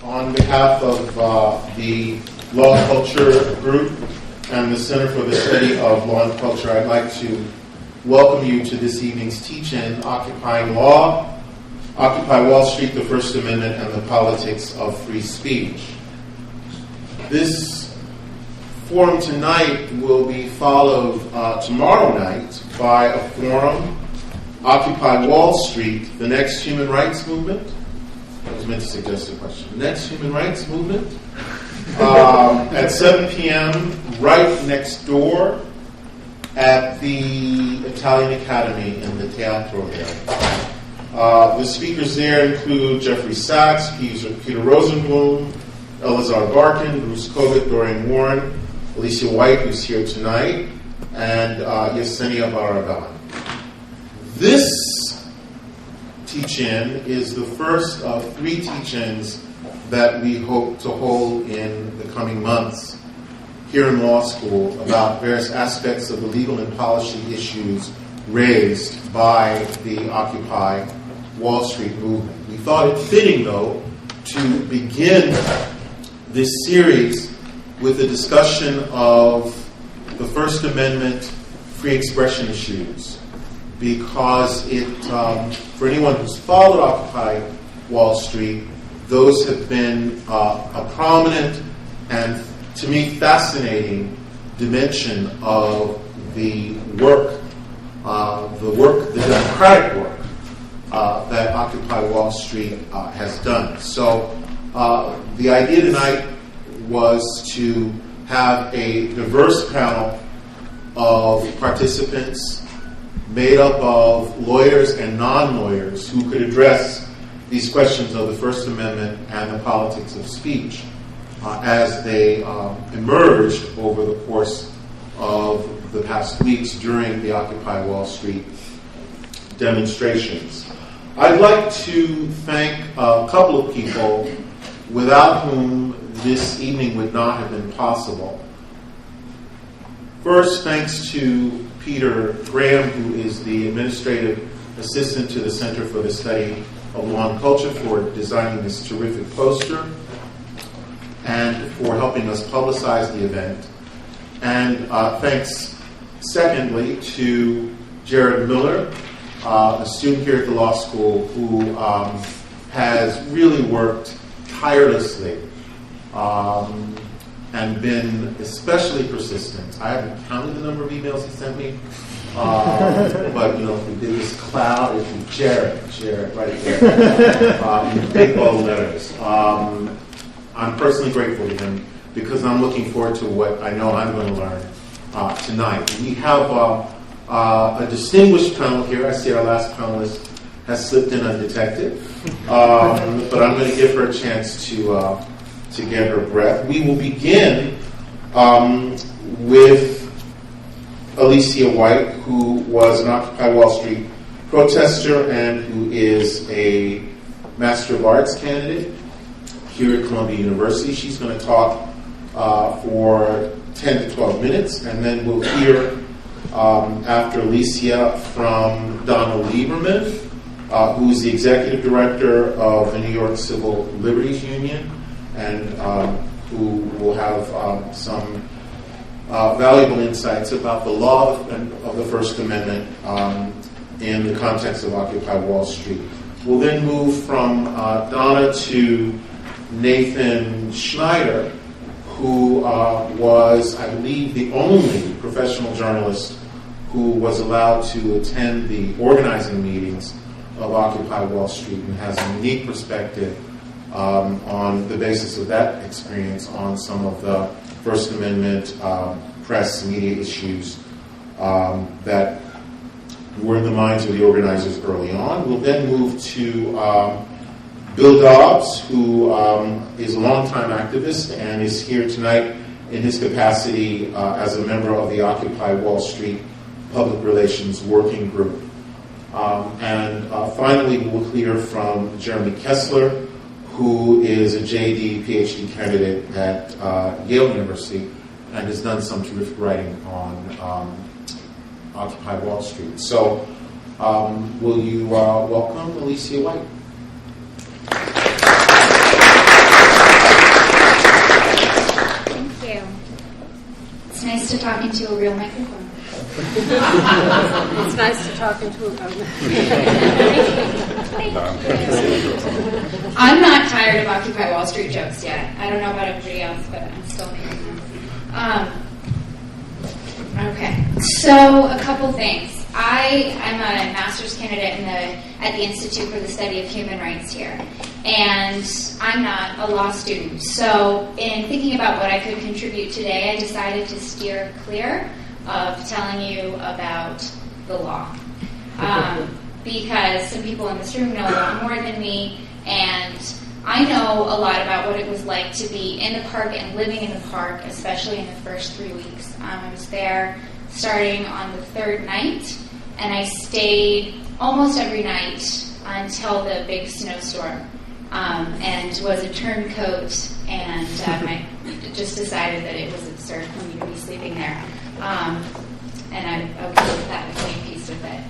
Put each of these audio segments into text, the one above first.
On behalf of the Law and Culture Group and the Center for the Study of Law and Culture, I'd like to welcome you to this evening's teach-in, Occupying Law, Occupy Wall Street, the First Amendment, and the Politics of Free Speech. This forum tonight will be followed tomorrow night by a forum, Occupy Wall Street, the Next Human Rights Movement. I was meant to suggest a question. Next Human Rights Movement at 7 p.m. right next door at the Italian Academy in the Teatro there. The speakers there include Jeffrey Sachs, Peter Rosenblum, Elazar Barkin, Bruce Kovic, Dorian Warren, Alicia White, who's here tonight, and Yesenia Barragan. This teach-in is the first of 3 teach-ins that we hope to hold in the coming months here in law school about various aspects of the legal and policy issues raised by the Occupy Wall Street movement. We thought it fitting, though, to begin this series with a discussion of the First Amendment free expression issues, because it, for anyone who's followed Occupy Wall Street, those have been a prominent and, to me, fascinating dimension of the work, the democratic work that Occupy Wall Street has done. So the idea tonight was to have a diverse panel of participants made up of lawyers and non-lawyers who could address these questions of the First Amendment and the politics of speech as they emerged over the course of the past weeks during the Occupy Wall Street demonstrations. I'd like to thank a couple of people without whom this evening would not have been possible. First, thanks to Peter Graham, who is the administrative assistant to the Center for the Study of Law and Culture, for designing this terrific poster and for helping us publicize the event. And thanks, secondly, to Jared Miller, a student here at the law school who has really worked tirelessly and been especially persistent. I haven't counted the number of emails he sent me, but if we did this cloud, it'd be Jared right there, in big bold letters. I'm personally grateful to him because I'm looking forward to what I know I'm going to learn tonight. We have a distinguished panel here. I see our last panelist has slipped in undetected, but I'm going to give her a chance to get her breath. We will begin with Alicia White, who was an Occupy Wall Street protester and who is a Master of Arts candidate here at Columbia University. She's going to talk for 10 to 12 minutes, and then we'll hear after Alicia from Donna Lieberman, who is the executive director of the New York Civil Liberties Union, and who will have some valuable insights about the law of the First Amendment in the context of Occupy Wall Street. We'll then move from Donna to Nathan Schneider, who was, I believe, the only professional journalist who was allowed to attend the organizing meetings of Occupy Wall Street and has a unique perspective on the basis of that experience on some of the First Amendment press media issues that were in the minds of the organizers early on. We'll then move to Bill Dobbs, who is a longtime activist and is here tonight in his capacity as a member of the Occupy Wall Street Public Relations Working Group. And finally, we'll hear from Jeremy Kessler, who is a J.D. Ph.D. candidate at Yale University and has done some terrific writing on Occupy Wall Street. So will you welcome Alicia White? to talk into a real microphone. It's nice to talk into a I'm not tired of Occupy Wall Street jokes yet. I don't know about everybody else, but I'm still making them. Okay, so a couple things. I'm a master's candidate at the Institute for the Study of Human Rights here, and I'm not a law student. So in thinking about what I could contribute today, I decided to steer clear of telling you about the law. Because some people in this room know a lot more than me, and I know a lot about what it was like to be in the park and living in the park, especially in the first 3 weeks. I was there starting on the third night, and I stayed almost every night until the big snowstorm, and was a turncoat, and I just decided that it was absurd for me to be sleeping there. And I'm okay with that, I made peace with it.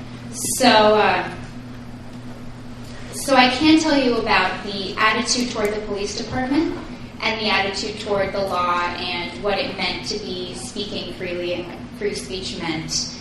So I can tell you about the attitude toward the police department and the attitude toward the law and what it meant to be speaking freely and what free speech meant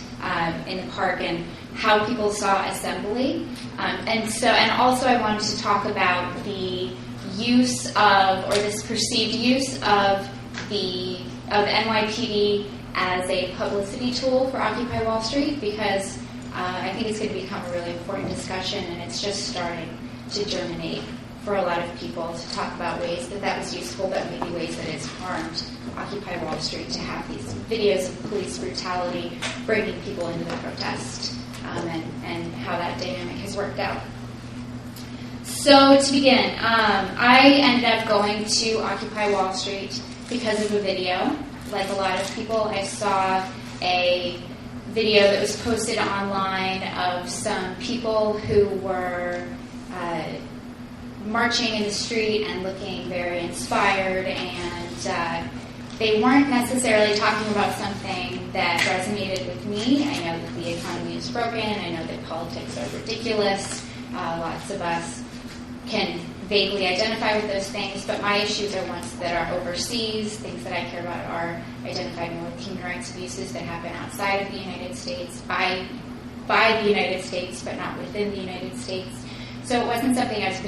in the park and how people saw assembly. And also I wanted to talk about the use of, or this perceived use of the NYPD as a publicity tool for Occupy Wall Street, because I think it's going to become a really important discussion, and it's just starting to germinate for a lot of people to talk about ways that was useful, but maybe ways that it's harmed Occupy Wall Street to have these videos of police brutality bringing people into the protest, and how that dynamic has worked out. So to begin, I ended up going to Occupy Wall Street because of a video. Like a lot of people, I saw a video that was posted online of some people who were marching in the street and looking very inspired, and they weren't necessarily talking about something that resonated with me. I know that the economy is broken. I know that politics are ridiculous. Lots of us can vaguely identify with those things, but my issues are ones that are overseas. Things that I care about are identified more with human rights abuses that happen outside of the United States, by the United States, but not within the United States. So it wasn't something I was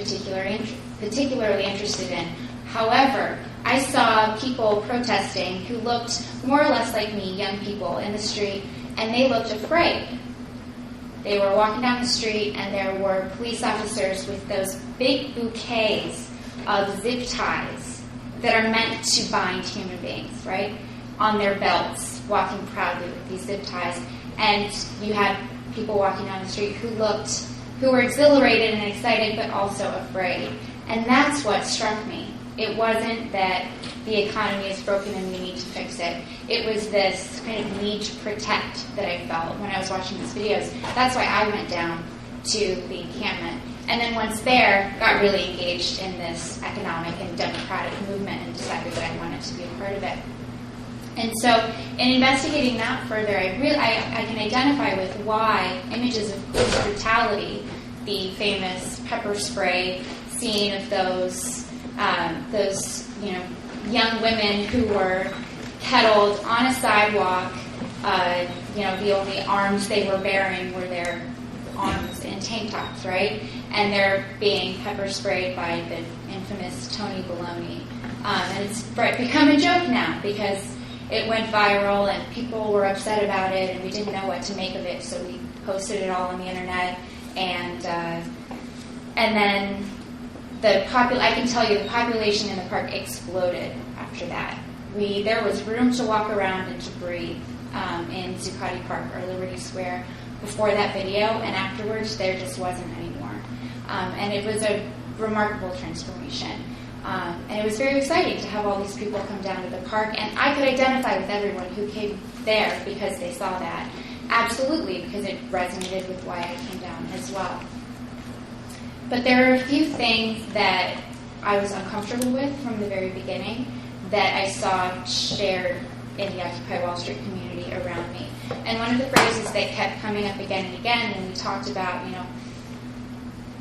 particularly interested in. However, I saw people protesting who looked more or less like me, young people in the street, and they looked afraid. They were walking down the street, and there were police officers with those big bouquets of zip ties that are meant to bind human beings, right, on their belts, walking proudly with these zip ties. And you had people walking down the street who were exhilarated and excited, but also afraid. And that's what struck me. It wasn't that the economy is broken and we need to fix it. It was this kind of need to protect that I felt when I was watching these videos. That's why I went down to the encampment. And then once there, got really engaged in this economic and democratic movement and decided that I wanted to be a part of it. And so in investigating that further, I can identify with why images of police brutality, the famous pepper spray scene of those young women who were kettled on a sidewalk, the only arms they were bearing were their arms in tank tops, right? And they're being pepper sprayed by the infamous Tony Baloney. And it's become a joke now because it went viral and people were upset about it and we didn't know what to make of it, so we posted it all on the internet. And then I can tell you the population in the park exploded after that. There was room to walk around and to breathe in Zuccotti Park or Liberty Square before that video, and afterwards there just wasn't anymore. And it was a remarkable transformation. And it was very exciting to have all these people come down to the park, and I could identify with everyone who came there because they saw that. Absolutely, because it resonated with why I came down as well. But there are a few things that I was uncomfortable with from the very beginning that I saw shared in the Occupy Wall Street community around me. And one of the phrases that kept coming up again and again when we talked about,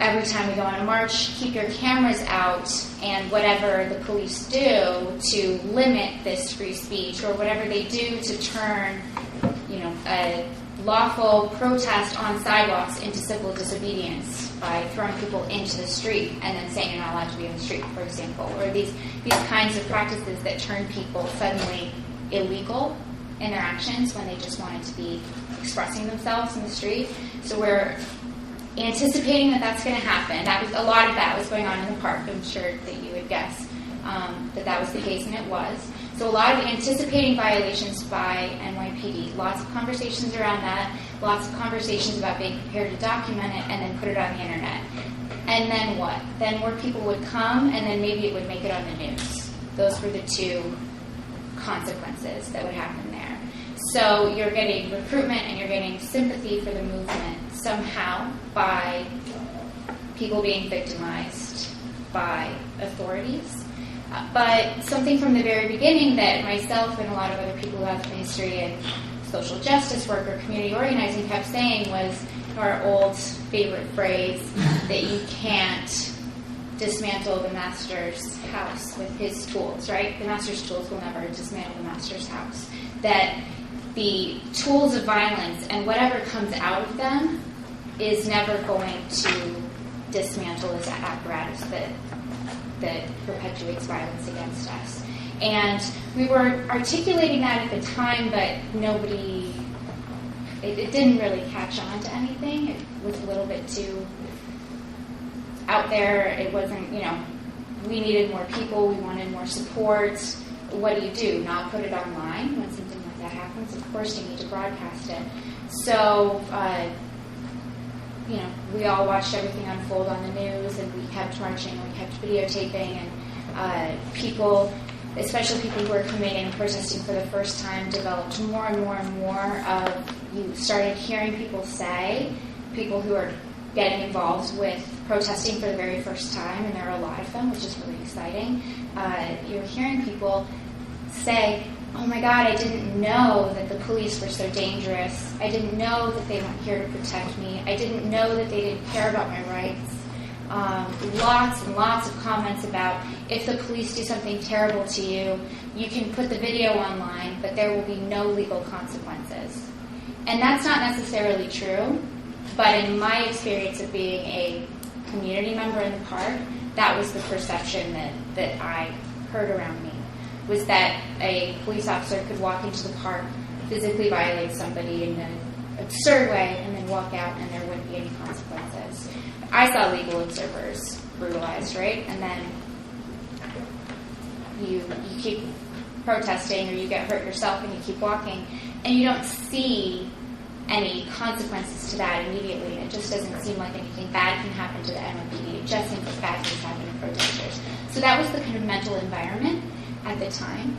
every time we go on a march, keep your cameras out, and whatever the police do to limit this free speech, or whatever they do to turn, a lawful protest on sidewalks into civil disobedience by throwing people into the street and then saying you're not allowed to be in the street, for example, or these kinds of practices that turn people suddenly illegal in their actions when they just wanted to be expressing themselves in the street. So we're anticipating that that's going to happen. A lot of that was going on in the park. I'm sure that you would guess that was the case, and it was. So a lot of anticipating violations by NYPD, lots of conversations around that, lots of conversations about being prepared to document it and then put it on the internet. And then what? Then more people would come, and then maybe it would make it on the news. Those were the two consequences that would happen there. So you're getting recruitment and you're getting sympathy for the movement somehow by people being victimized by authorities. But something from the very beginning that myself and a lot of other people who have a history in social justice work or community organizing kept saying was our old favorite phrase that you can't dismantle the master's house with his tools, right? The master's tools will never dismantle the master's house. That the tools of violence and whatever comes out of them is never going to dismantle this apparatus that perpetuates violence against us. And we were articulating that at the time, but it didn't really catch on to anything. It was a little bit too out there. It wasn't, we needed more people, we wanted more support. What do? Not put it online when something like that happens? Of course you need to broadcast it. So, we all watched everything unfold on the news, and we kept marching, and we kept videotaping, and people, especially people who were coming in and protesting for the first time, developed more and more and more of, you started hearing people who are getting involved with protesting for the very first time, and there are a lot of them, which is really exciting. You're hearing people say, oh my God, I didn't know that the police were so dangerous. I didn't know that they weren't here to protect me. I didn't know that they didn't care about my rights. Lots and lots of comments about if the police do something terrible to you, you can put the video online, but there will be no legal consequences. And that's not necessarily true, but in my experience of being a community member in the park, that was the perception that I heard around me, was that a police officer could walk into the park, physically violate somebody in an absurd way, and then walk out and there wouldn't be any consequences. I saw legal observers brutalized, right? And then you keep protesting, or you get hurt yourself and you keep walking, and you don't see any consequences to that immediately, and it just doesn't seem like anything bad can happen to the NYPD. It just seems like bad things happen to protesters. So that was the kind of mental environment at the time,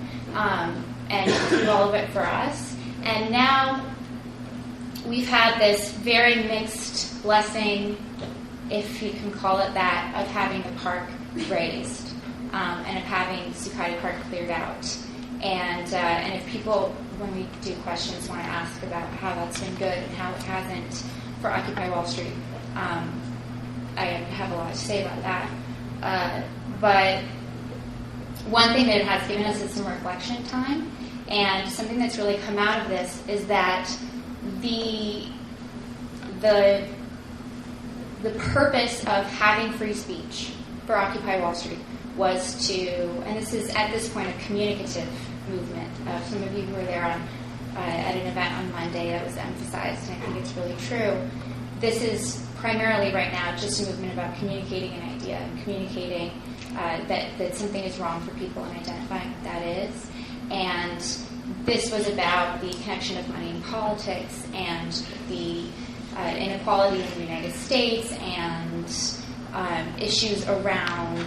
and through all of it for us. And now we've had this very mixed blessing, if you can call it that, of having the park raised, and of having Schncider Park cleared out. And if people, when we do questions, want to ask about how that's been good and how it hasn't for Occupy Wall Street, I have a lot to say about that. But one thing that it has given us is some reflection time, and something that's really come out of this is that the purpose of having free speech for Occupy Wall Street was to, and this is at this point a communicative movement. Some of you who were there at an event on Monday, that was emphasized, and I think it's really true. This is primarily right now just a movement about communicating an idea and communicating that something is wrong for people and identifying what that is. And this was about the connection of money and politics and the inequality in the United States and issues around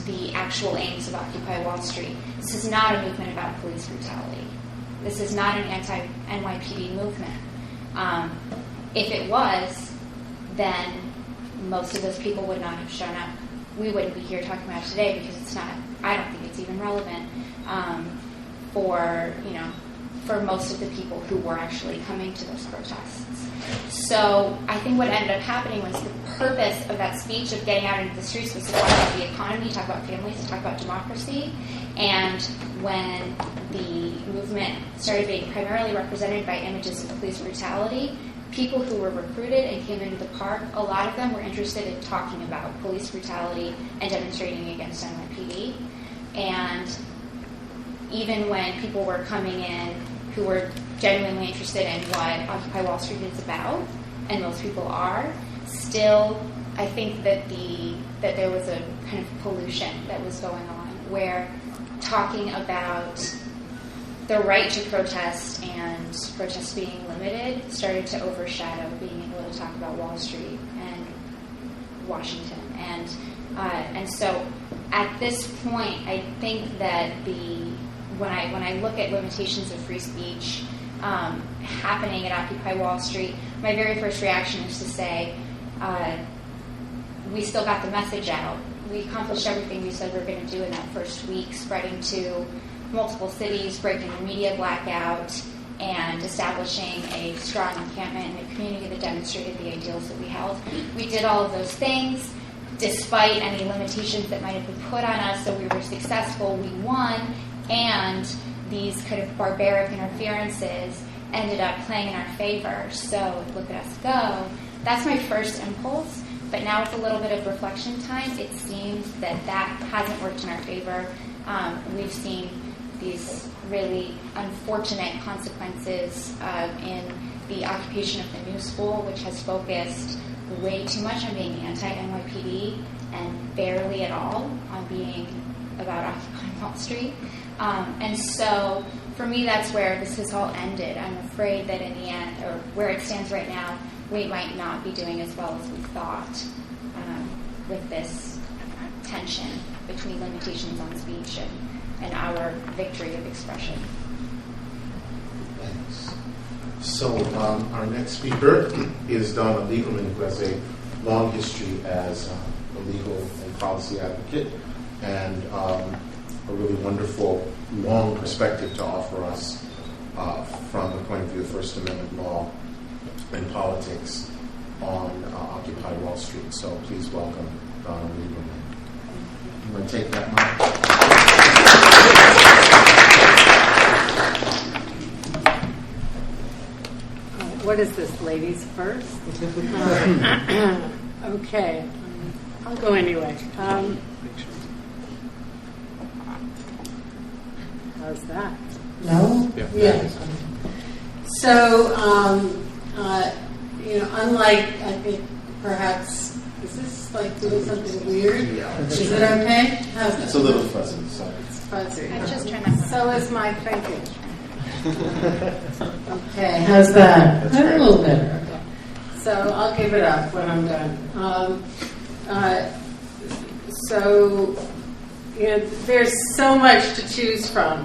the actual aims of Occupy Wall Street. This is not a movement about police brutality. This is not an anti-NYPD movement. If it was, then most of those people would not have shown up. We wouldn't be here talking about it today because it's not, I don't think it's even relevant for for most of the people who were actually coming to those protests. So I think what ended up happening was the purpose of that speech of getting out into the streets was to talk about the economy, talk about families, talk about democracy. And when the movement started being primarily represented by images of police brutality, people who were recruited and came into the park, a lot of them were interested in talking about police brutality and demonstrating against NYPD. And even when people were coming in who were genuinely interested in what Occupy Wall Street is about, and most people are, still I think that there was a kind of pollution that was going on where talking about the right to protest and protest being limited started to overshadow being able to talk about Wall Street and Washington. And so at this point, I think that when I look at limitations of free speech happening at Occupy Wall Street, my very first reaction is to say, we still got the message out. We accomplished everything we said we were going to do in that first week, spreading to multiple cities, breaking the media blackout, and establishing a strong encampment in the community that demonstrated the ideals that we held. We did all of those things despite any limitations that might have been put on us, so we were successful, we won, and these kind of barbaric interferences ended up playing in our favor. So look at us go. That's my first impulse, but now with a little bit of reflection time, it seems that hasn't worked in our favor. We've seen these really unfortunate consequences in the occupation of the new school, which has focused way too much on being anti-NYPD and barely at all on being about occupying Wall Street. And so for me, that's where this has all ended. I'm afraid that in the end, or where it stands right now, we might not be doing as well as we thought with this tension between limitations on speech and our victory of expression. Thanks. So our next speaker is Donna Lieberman, who has a long history as a legal and policy advocate and a really wonderful, long perspective to offer us from the point of view of First Amendment law and politics on Occupy Wall Street. So please welcome Donna Lieberman. You want to take that mic? What is this, ladies first? Okay, I'll go anyway. How's that? No? Yeah. So, unlike, I think, perhaps, is this like doing something weird? Yeah. Is it okay? It's a little fuzzy, so. It's fuzzy. I just turned that. So is my thinking. Okay, how's that? That's A little better. Okay. So I'll give it up when I'm done. There's so much to choose from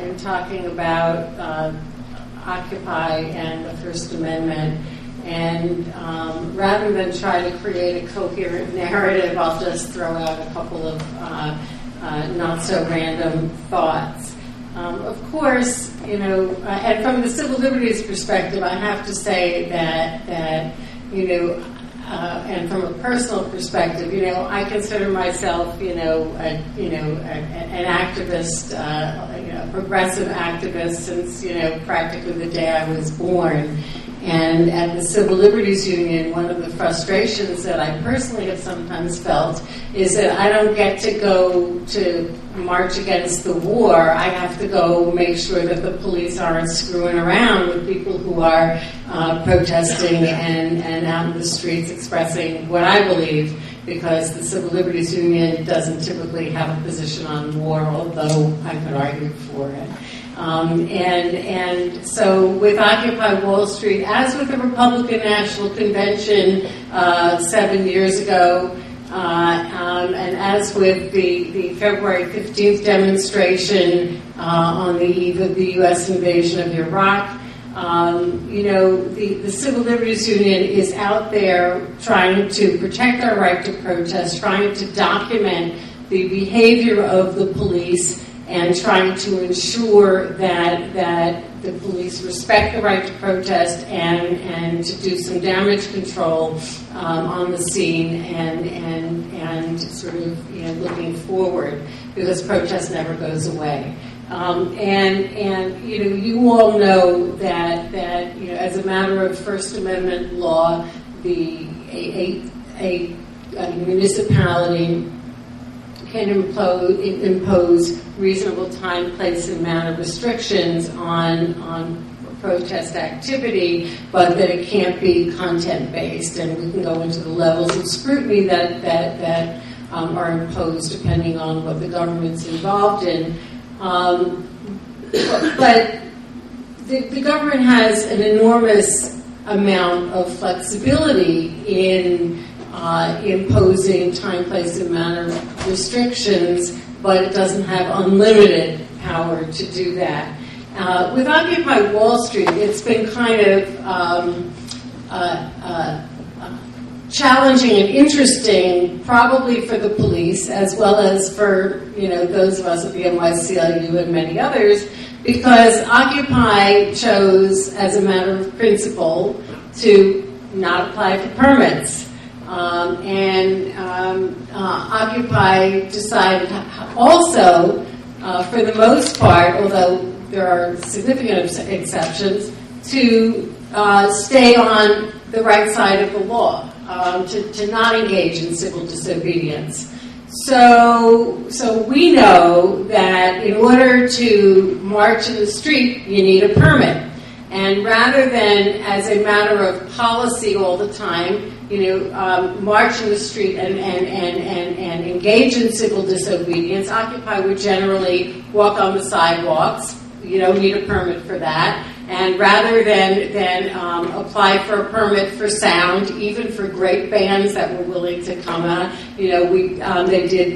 in talking about Occupy and the First Amendment. And rather than try to create a coherent narrative, I'll just throw out a couple of not so random thoughts. Of course, and from the civil liberties perspective, I have to say that and from a personal perspective, I consider myself, an activist, a progressive activist since, practically the day I was born. And at the Civil Liberties Union, one of the frustrations that I personally have sometimes felt is that I don't get to go to march against the war. I have to go make sure that the police aren't screwing around with people who are protesting and out in the streets expressing what I believe, because the Civil Liberties Union doesn't typically have a position on war, although I could argue for it. And so with Occupy Wall Street, as with the Republican National Convention 7 years ago, and as with the February 15th demonstration on the eve of the U.S. invasion of Iraq, the Civil Liberties Union is out there trying to protect our right to protest, trying to document the behavior of the police, and trying to ensure that the police respect the right to protest and to do some damage control on the scene and sort of looking forward, because protest never goes away. And you all know that as a matter of First Amendment law, a municipality can impose reasonable time, place, and manner restrictions on protest activity, but that it can't be content-based, and we can go into the levels of scrutiny that are imposed depending on what the government's involved in. But the government has an enormous amount of flexibility in imposing time, place, and manner restrictions, but it doesn't have unlimited power to do that. With Occupy Wall Street, it's been kind of challenging and interesting, probably for the police as well as for those of us at the NYCLU and many others, because Occupy chose, as a matter of principle, to not apply for permits. Occupy decided also, for the most part, although there are significant exceptions, to stay on the right side of the law, to not engage in civil disobedience. So we know that in order to march in the street, you need a permit. And rather than, as a matter of policy all the time, march in the street and engage in civil disobedience, Occupy would generally walk on the sidewalks. You don't need a permit for that. And rather than apply for a permit for sound, even for great bands that were willing to come out, they did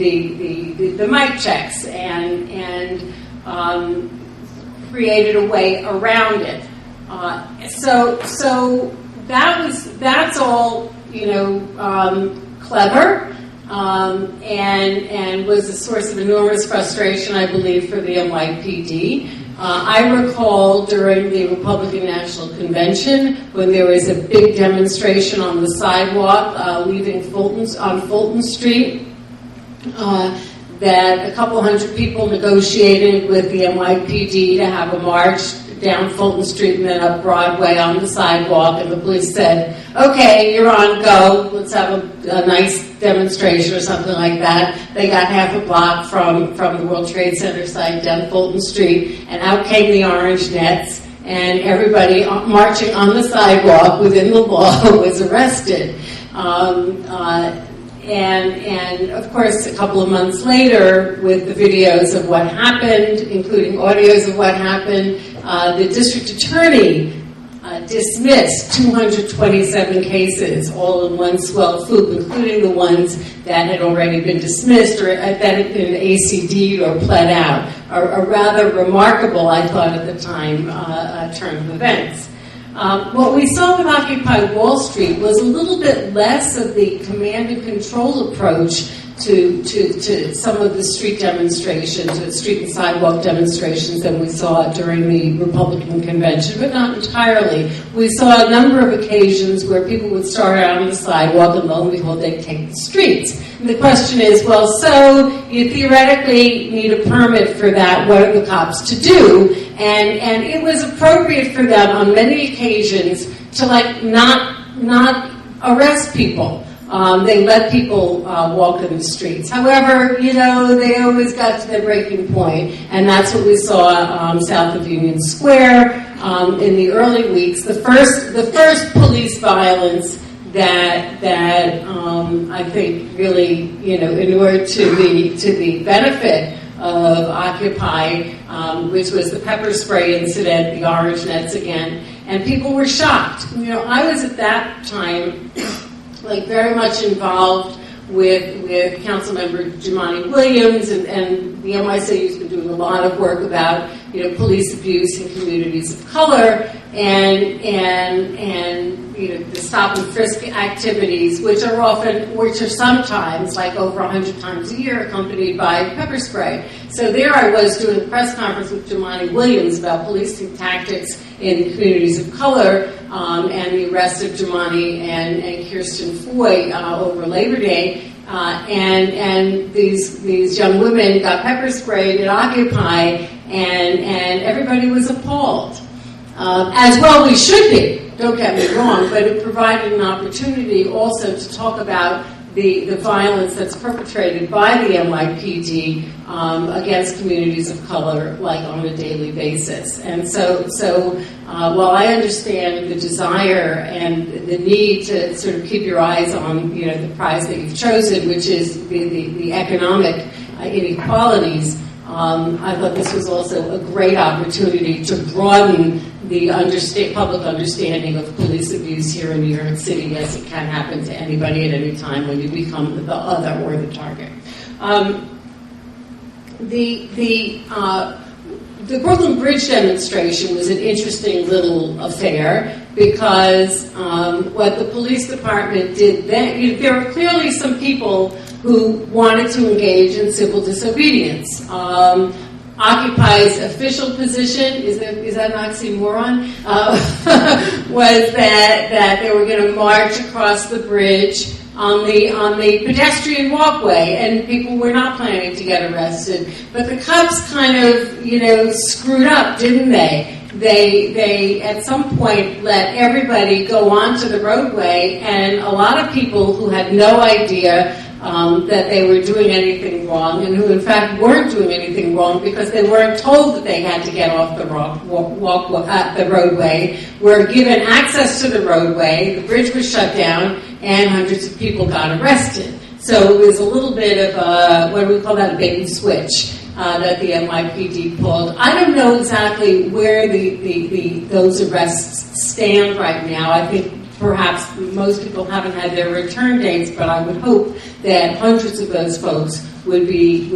the mic checks and created a way around it. So that's all clever, and was a source of enormous frustration, I believe, for the NYPD. I recall during the Republican National Convention when there was a big demonstration on the sidewalk leaving Fulton Street, that a couple hundred people negotiated with the NYPD to have a march down Fulton Street and then up Broadway on the sidewalk, and the police said, okay, you're on, go, let's have a nice demonstration or something like that. They got half a block from the World Trade Center site down Fulton Street, and out came the orange nets, and everybody marching on the sidewalk within the law was arrested. And of course, a couple of months later, with the videos of what happened, including audios of what happened, the district attorney dismissed 227 cases, all in one swell swoop, including the ones that had already been dismissed or that had been ACD'd or pled out. A rather remarkable, I thought at the time, turn of events. What we saw with Occupy Wall Street was a little bit less of the command and control approach to some of the street demonstrations, street and sidewalk demonstrations that we saw during the Republican convention, but not entirely. We saw a number of occasions where people would start out on the sidewalk and lo and behold, they'd take the streets. And the question is, well, so you theoretically need a permit for that. What are the cops to do? And it was appropriate for them on many occasions to not arrest people. They let people walk in the streets. However, they always got to their breaking point, and that's what we saw south of Union Square in the early weeks. The first police violence that I think really inured to the benefit of Occupy, which was the pepper spray incident, the orange nets again, and people were shocked. I was at that time very much involved with Councilmember Jumaane Williams, and the NYCLU has been doing a lot of work about police abuse in communities of color, and the stop and frisk activities, which are sometimes, like over 100 times a year, accompanied by pepper spray. So there I was doing a press conference with Jumaane Williams about policing tactics in communities of color, and the arrest of Jumaane and Kirsten Foy over Labor Day. And these young women got pepper sprayed at Occupy, and everybody was appalled. As well we should be, don't get me wrong, but it provided an opportunity also to talk about the violence that's perpetrated by the NYPD against communities of color, like on a daily basis. And so while I understand the desire and the need to sort of keep your eyes on the prize that you've chosen, which is the economic inequalities, I thought this was also a great opportunity to broaden the public understanding of police abuse here in New York City, as it can happen to anybody at any time when you become the other or the target. The Brooklyn Bridge demonstration was an interesting little affair because what the police department did then, there were clearly some people who wanted to engage in civil disobedience. Occupy's official position, is that an oxymoron, was that they were going to march across the bridge on the pedestrian walkway, and people were not planning to get arrested. But the cops kind of, screwed up, didn't they? They at some point let everybody go onto the roadway, and a lot of people who had no idea that they were doing anything wrong, and who in fact weren't doing anything wrong because they weren't told that they had to get off the roadway, were given access to the roadway, the bridge was shut down, and hundreds of people got arrested. So it was a little bit of a, what do we call that, a bait and switch that the NYPD pulled. I don't know exactly where those arrests stand right now. I think perhaps most people haven't had their return dates, but I would hope that hundreds of those folks would be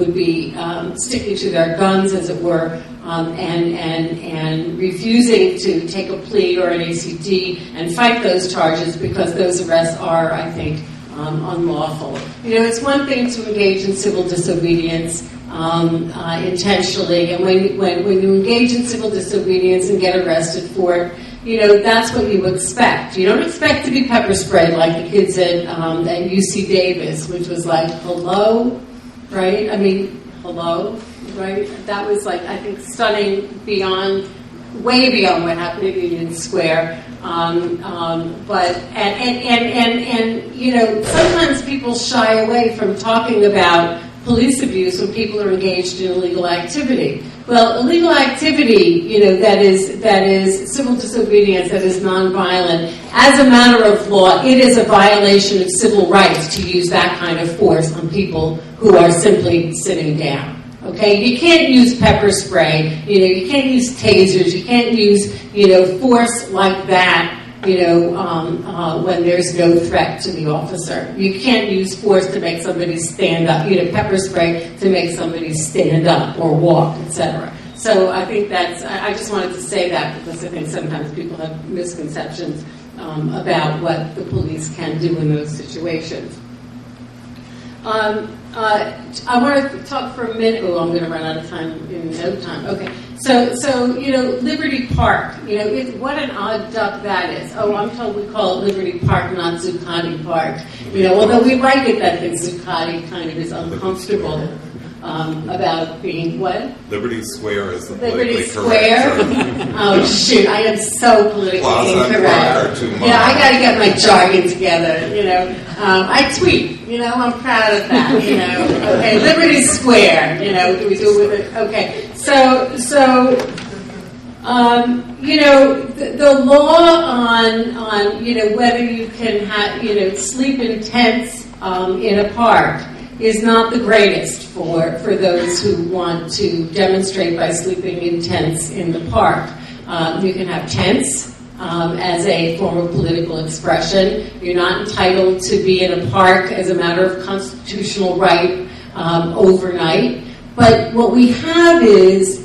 sticking to their guns, as it were, and refusing to take a plea or an ACT and fight those charges, because those arrests are, I think, unlawful. It's one thing to engage in civil disobedience intentionally, and when you engage in civil disobedience and get arrested for it, that's what you expect. You don't expect to be pepper sprayed like the kids at UC Davis, which was like, hello, right? I mean, hello, right? That was like, I think, stunning way beyond what happened at Union Square. But sometimes people shy away from talking about police abuse when people are engaged in illegal activity. Well, illegal activity, that is civil disobedience, that is nonviolent, as a matter of law, it is a violation of civil rights to use that kind of force on people who are simply sitting down. Okay? You can't use pepper spray, you can't use tasers, you can't use, force like that, when there's no threat to the officer. You can't use force to make somebody stand up, pepper spray to make somebody stand up or walk, etc. So I think I just wanted to say that because I think sometimes people have misconceptions about what the police can do in those situations. I want to talk for a minute. Oh, I'm going to run out of time in no time. Okay. So Liberty Park, what an odd duck that is. Oh, I'm told we call it Liberty Park, not Zuccotti Park. Although we like it that Zuccotti kind of is uncomfortable about being what? Liberty Square is the Liberty politically Square? correct term. Oh, shoot, I am so politically Plaza incorrect. I got to get my jargon together, I tweet, I'm proud of that, Okay, Liberty Square, do we do with it? Okay, so the law on whether you can have, sleep in tents in a park is not the greatest for those who want to demonstrate by sleeping in tents in the park. You can have tents as a form of political expression. You're not entitled to be in a park as a matter of constitutional right overnight. But what we have is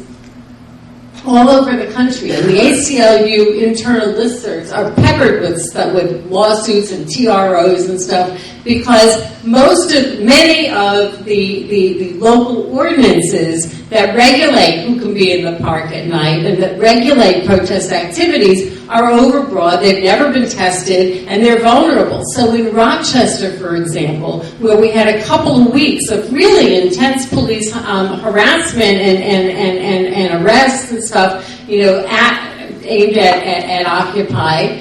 all over the country, and the ACLU internal listservs are peppered with lawsuits and TROs and stuff, because many of the local ordinances that regulate who can be in the park at night and that regulate protest activities are overbroad, they've never been tested, and they're vulnerable. So in Rochester, for example, where we had a couple of weeks of really intense police harassment and arrests and stuff, aimed at Occupy,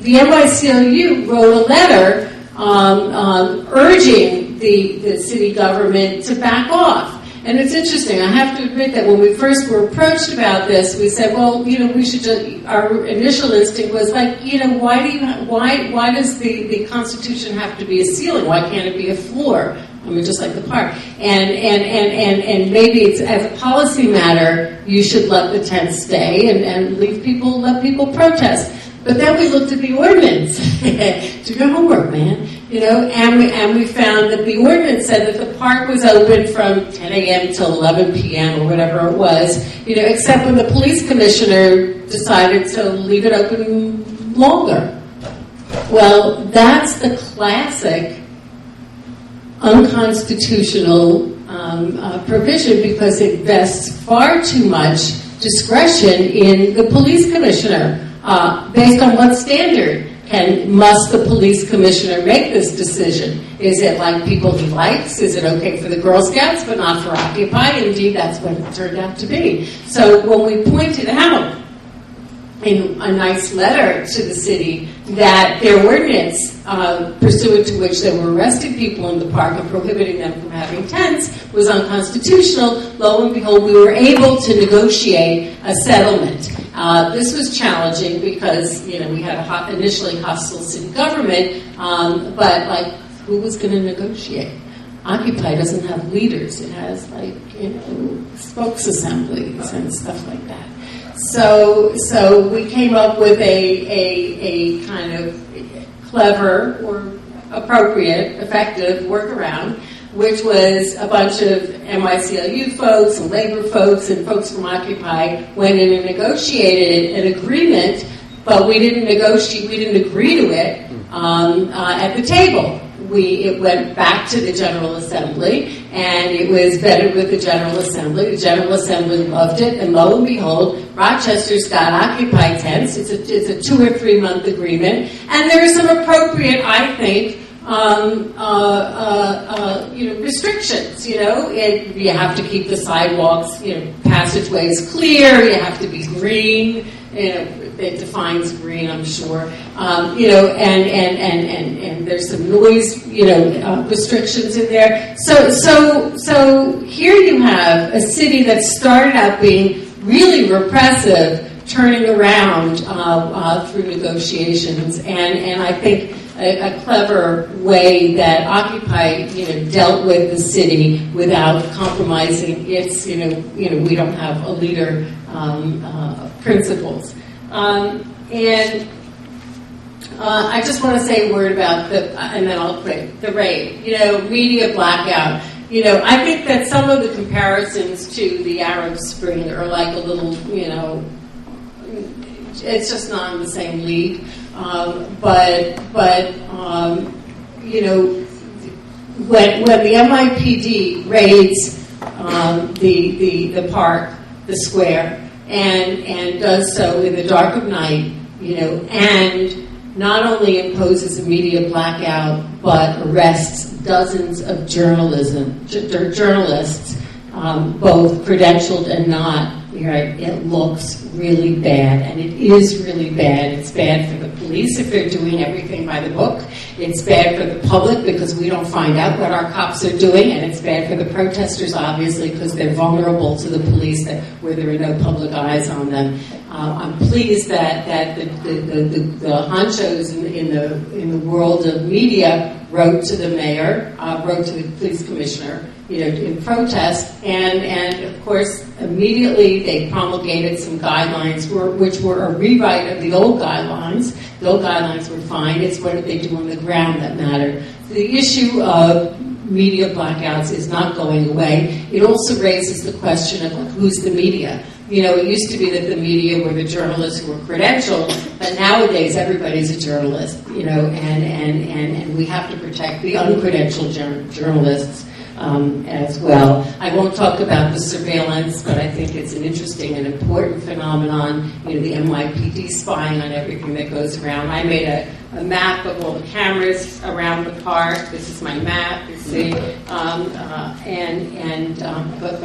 the NYCLU wrote a letter urging the city government to back off. And it's interesting, I have to admit that when we first were approached about this, we said, well, we should just, our initial instinct was like, why does the Constitution have to be a ceiling? Why can't it be a floor? I mean, just like the park. And maybe it's, as a policy matter, you should let the tents stay and let people protest. But then we looked at the ordinance. Do your homework, man. And we found that the ordinance said that the park was open from 10 a.m. till 11 p.m. or whatever it was, except when the police commissioner decided to leave it open longer. Well, that's the classic unconstitutional provision, because it vests far too much discretion in the police commissioner. Based on what standard must the police commissioner make this decision? Is it like people he likes? Is it okay for the Girl Scouts but not for Occupy? Indeed, that's what it turned out to be. So when we pointed out in a nice letter to the city that their ordinance, pursuant to which they were arresting people in the park and prohibiting them from having tents, was unconstitutional, lo and behold, we were able to negotiate a settlement. This was challenging because, we had a initially hostile city government, but who was going to negotiate? Occupy doesn't have leaders. It has spokes assemblies and stuff like that. So we came up with a kind of clever or appropriate, effective workaround, which was a bunch of NYCLU folks and labor folks and folks from Occupy went in and negotiated an agreement, but we didn't agree to it at the table. It went back to the General Assembly, and it was vetted with the General Assembly. The General Assembly loved it, and lo and behold, Rochester's got Occupy tents. It's a 2 or 3 month agreement, and there are some appropriate, I think, restrictions. You have to keep the sidewalks, passageways clear. You have to be green. It defines green, I'm sure. And there's some noise, restrictions in there. So here you have a city that started out being really repressive, turning around through negotiations, and I think a clever way that Occupy, dealt with the city without compromising its, we don't have a leader principles. And I just want to say a word about and then I'll quit, the raid. Media blackout. I think that some of the comparisons to the Arab Spring are like a little, it's just not in the same league. But when the NYPD raids the park, the square, and does so in the dark of night, and not only imposes a media blackout, but arrests dozens of journalists, both credentialed and not. It looks really bad, and it is really bad. It's bad for the police if they're doing everything by the book. It's bad for the public because we don't find out what our cops are doing, and it's bad for the protesters, obviously, because they're vulnerable to the police where there are no public eyes on them. I'm pleased that the honchos in the world of media wrote to the mayor, wrote to the police commissioner, in protest, and of course, immediately they promulgated some guidelines which were a rewrite of the old guidelines. The old guidelines were fine. It's what they do on the ground that mattered. The issue of media blackouts is not going away. It also raises the question of who's the media. It used to be that the media were the journalists who were credentialed, but nowadays everybody's a journalist, and we have to protect the uncredentialed journalists as well. I won't talk about the surveillance, but I think it's an interesting and important phenomenon, the NYPD spying on everything that goes around. I made a map of all the cameras around the park. This is my map, you see, but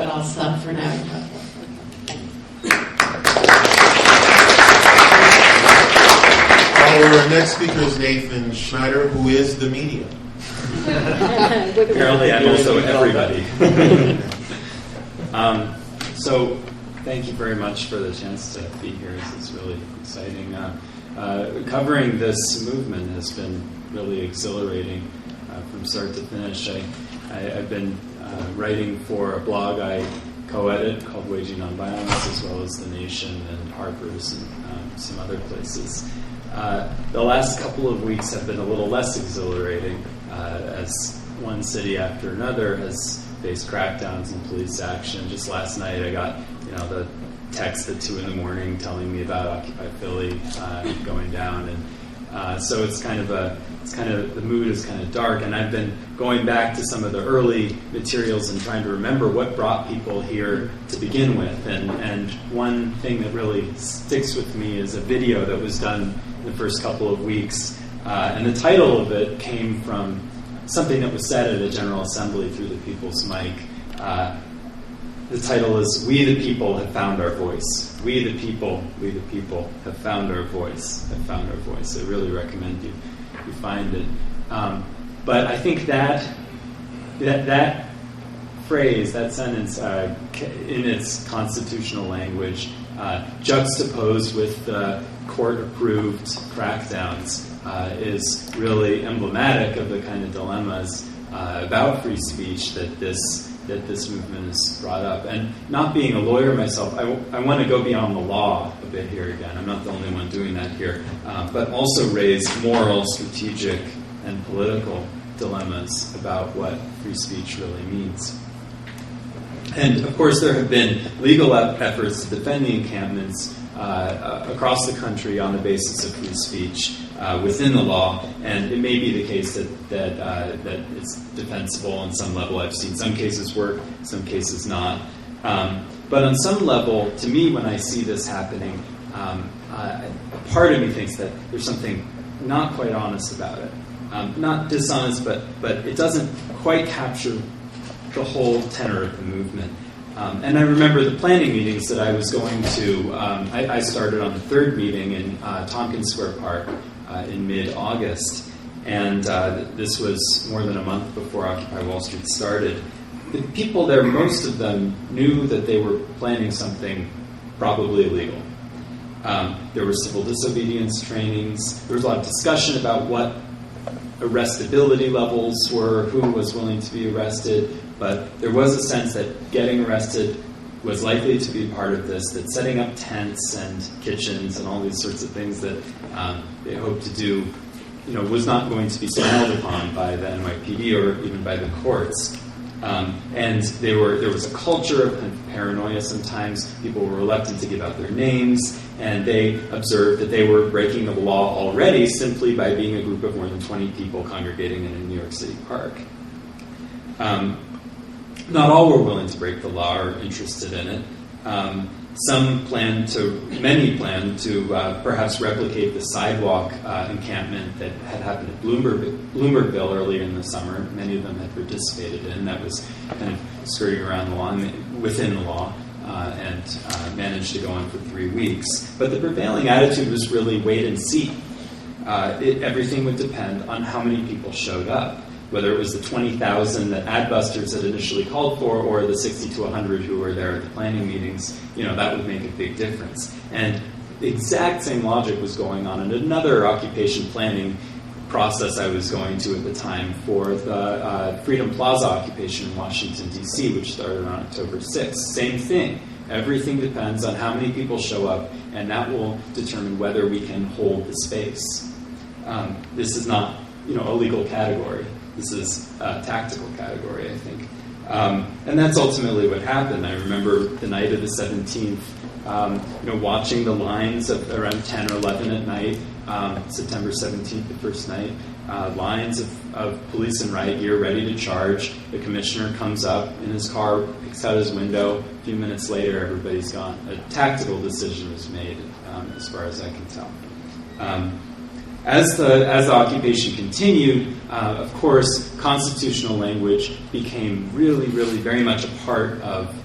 I'll stop for now. Our next speaker is Nathan Schneider, who is the media. Apparently, I'm also everybody. So, thank you very much for the chance to be here. This is really exciting. Covering this movement has been really exhilarating from start to finish. I've been writing for a blog I co-edit called Waging Nonviolence, as well as The Nation and Harper's and some other places. The last couple of weeks have been a little less exhilarating as one city after another has faced crackdowns and police action. Just last night I got the text at 2 a.m. telling me about Occupy Philly going down, and so the mood is kind of dark, and I've been going back to some of the early materials and trying to remember what brought people here to begin with, and one thing that really sticks with me is a video that was done in the first couple of weeks, and the title of it came from something that was said at a General Assembly through the People's Mic. The title is "We the People have found our voice." We the people have found our voice. Have found our voice. I really recommend you find it. But I think that phrase, that sentence, in its constitutional language, juxtaposed with the court-approved crackdowns, is really emblematic of the kind of dilemmas about free speech that this movement has brought up. And not being a lawyer myself, I want to go beyond the law a bit here again. I'm not the only one doing that here. But also raise moral, strategic, and political dilemmas about what free speech really means. And, of course, there have been legal efforts to defend the encampments across the country on the basis of free speech within the law, and it may be the case that it's defensible on some level. I've seen some cases work, some cases not. But on some level, to me, when I see this happening, a part of me thinks that there's something not quite honest about it. Not dishonest, but it doesn't quite capture the whole tenor of the movement. And I remember the planning meetings that I was going to. I started on the third meeting in Tompkins Square Park in mid-August, and this was more than a month before Occupy Wall Street started. The people there, most of them, knew that they were planning something probably illegal. There were civil disobedience trainings. There was a lot of discussion about what arrestability levels were, who was willing to be arrested, but there was a sense that getting arrested was likely to be part of this, that setting up tents and kitchens and all these sorts of things that they hoped to do, was not going to be smiled upon by the NYPD or even by the courts. And there was a culture of paranoia sometimes. People were reluctant to give out their names, and they observed that they were breaking the law already simply by being a group of more than 20 people congregating in a New York City park. Not all were willing to break the law or interested in it. Many planned to perhaps replicate the sidewalk encampment that had happened at Bloombergville earlier in the summer. Many of them had participated in. That was kind of skirting around the law, within the law, and managed to go on for 3 weeks. But the prevailing attitude was really wait and see. Everything would depend on how many people showed up. Whether it was the 20,000 that Adbusters had initially called for, or the 60 to 100 who were there at the planning meetings, that would make a big difference. And the exact same logic was going on in another occupation planning process I was going to at the time for the Freedom Plaza occupation in Washington, D.C., which started on October 6th. Same thing. Everything depends on how many people show up, and that will determine whether we can hold the space. This is not, a legal category. This is a tactical category, I think. And that's ultimately what happened. I remember the night of the 17th, watching the lines of around 10 or 11 at night, September 17th, the first night, lines of police in riot gear ready to charge. The commissioner comes up in his car, picks out his window. A few minutes later, everybody's gone. A tactical decision was made, as far as I can tell. As the occupation continued, of course, constitutional language became really, really very much a part of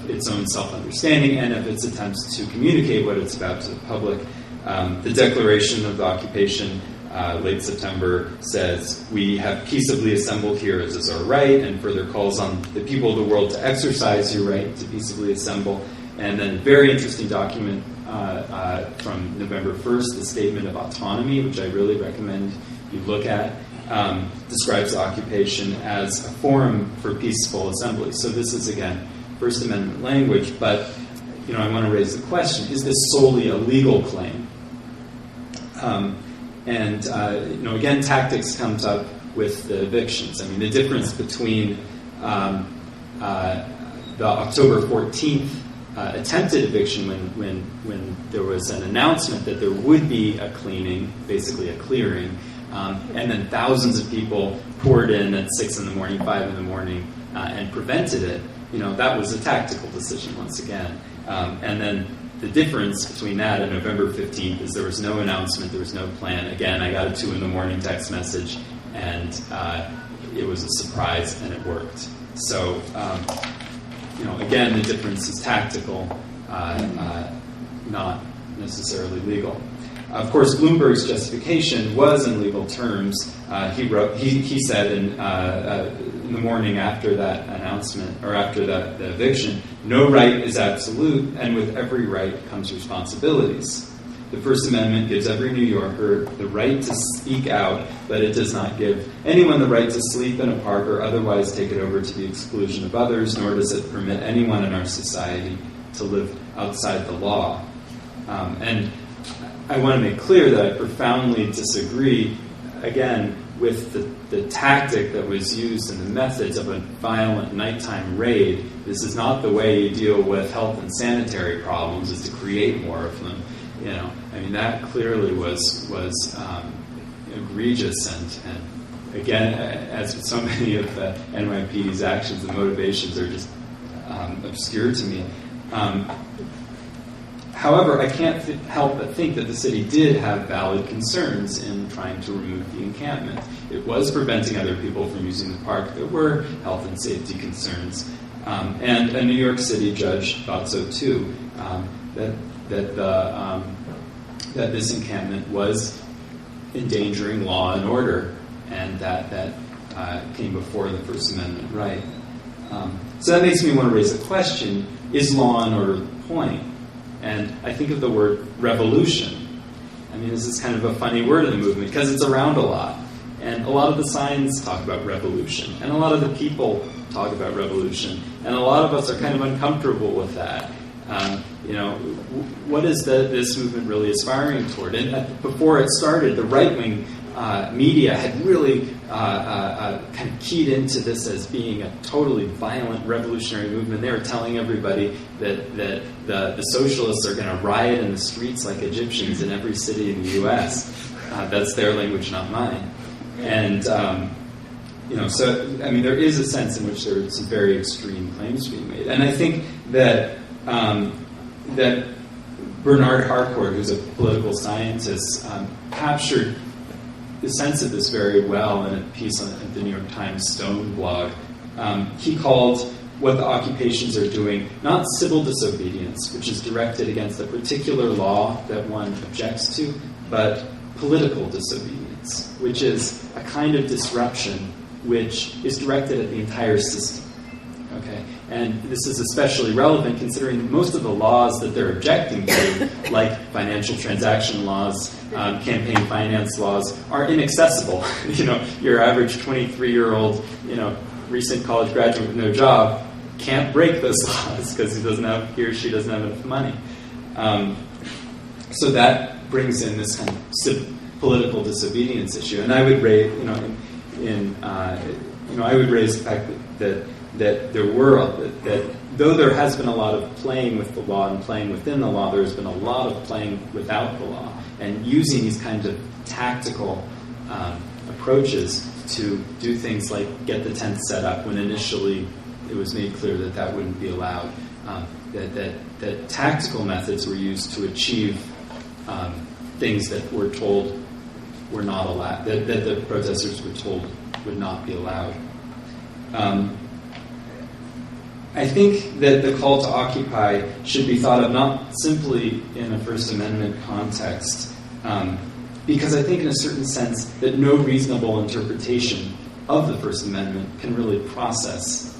its own self-understanding and of its attempts to communicate what it's about to the public. The Declaration of the Occupation, late September, says, "We have peaceably assembled here as is our right," and further calls on the people of the world to exercise your right to peaceably assemble. And then a very interesting document from November 1st, the Statement of Autonomy, which I really recommend you look at, describes the occupation as a forum for peaceful assembly. So this is, again, First Amendment language, but I want to raise the question, is this solely a legal claim? Again, tactics comes up with the evictions. I mean, the difference between the October 14th attempted eviction when there was an announcement that there would be a cleaning, basically a clearing, and then thousands of people poured in at 6 in the morning, 5 in the morning, and prevented it. That was a tactical decision once again. And then the difference between that and November 15th is there was no announcement, there was no plan. Again, I got a 2 in the morning text message, and it was a surprise, and it worked. So, again, the difference is tactical, not necessarily legal. Of course, Bloomberg's justification was in legal terms. He said in the morning after that announcement, or after the eviction, no right is absolute, and with every right comes responsibilities. The First Amendment gives every New Yorker the right to speak out, but it does not give anyone the right to sleep in a park or otherwise take it over to the exclusion of others, nor does it permit anyone in our society to live outside the law. And I want to make clear that I profoundly disagree, again, with the tactic that was used and the methods of a violent nighttime raid. This is not the way you deal with health and sanitary problems, is to create more of them. That clearly was egregious, and again, as with so many of the NYPD's actions, the motivations are just obscure to me. However, I can't help but think that the city did have valid concerns in trying to remove the encampment. It was preventing other people from using the park. There were health and safety concerns. And a New York City judge thought so too, that this encampment was endangering law and order, and that came before the First Amendment right. So that makes me want to raise the question, is law and order the point? And I think of the word revolution. This is kind of a funny word in the movement because it's around a lot. And a lot of the signs talk about revolution. And a lot of the people talk about revolution. And a lot of us are kind of uncomfortable with that. What is this movement really aspiring toward? And before it started, the right-wing media had really kind of keyed into this as being a totally violent revolutionary movement. They were telling everybody that the socialists are going to riot in the streets like Egyptians in every city in the U.S. That's their language, not mine. And there is a sense in which there are some very extreme claims being made. And I think that that Bernard Harcourt, who's a political scientist, captured the sense of this very well in a piece on the New York Times Stone blog. He called what the occupations are doing not civil disobedience, which is directed against a particular law that one objects to, but political disobedience, which is a kind of disruption which is directed at the entire system. Okay? And this is especially relevant considering most of the laws that they're objecting to, like financial transaction laws, campaign finance laws, are inaccessible. Your average 23-year-old, recent college graduate with no job can't break those laws because he or she doesn't have enough money. So that brings in this kind of political disobedience issue. And I would rate, I would raise the fact that there were that though there has been a lot of playing with the law and playing within the law, there's been a lot of playing without the law and using these kinds of tactical approaches to do things like get the tent set up when initially it was made clear that wouldn't be allowed. That tactical methods were used to achieve things that were told were not allowed, that the protesters were told would not be allowed. I think that the call to occupy should be thought of not simply in a First Amendment context, because I think in a certain sense that no reasonable interpretation of the First Amendment can really process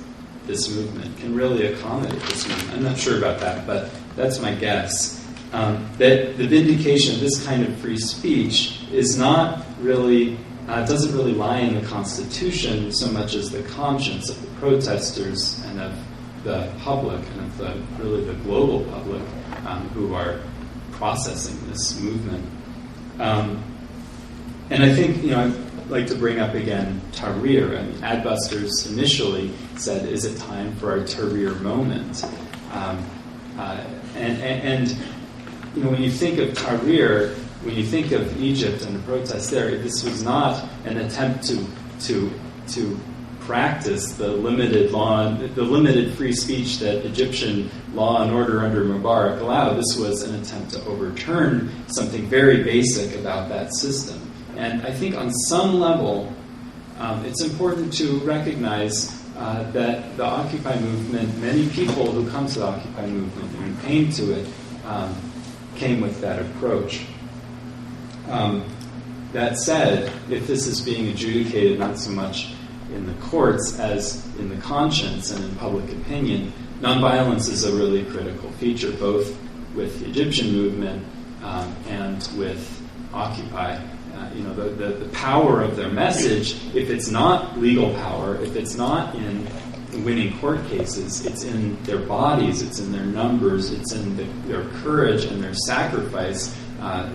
this movement, can really accommodate this movement. I'm not sure about that, but that's my guess. That the vindication of this kind of free speech is not really, doesn't really lie in the Constitution so much as the conscience of the protesters and of the public and of the global public who are processing this movement. And I think, I'd like to bring up again Tahrir. I mean, Adbusters initially said, is it time for our Tahrir moment? When you think of Tahrir, when you think of Egypt and the protests there, this was not an attempt to practice the limited law, the limited free speech that Egyptian law and order under Mubarak allowed. This was an attempt to overturn something very basic about that system. And I think on some level, it's important to recognize that the Occupy movement, many people who come to the Occupy movement and came to it, came with that approach. That said, if this is being adjudicated not so much in the courts as in the conscience and in public opinion, nonviolence is a really critical feature, both with the Egyptian movement and with Occupy. The power of their message, if it's not legal power, if it's not in winning court cases, it's in their bodies, it's in their numbers, it's in their courage and their sacrifice,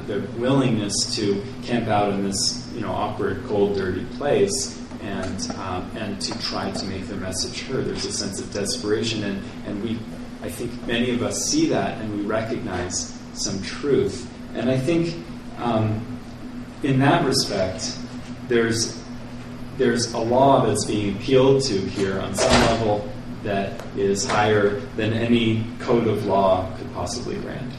their willingness to camp out in this awkward, cold, dirty place and to try to make their message heard. There's a sense of desperation, and I think many of us see that and we recognize some truth. And I think in that respect, there's a law that's being appealed to here on some level that is higher than any code of law could possibly grant.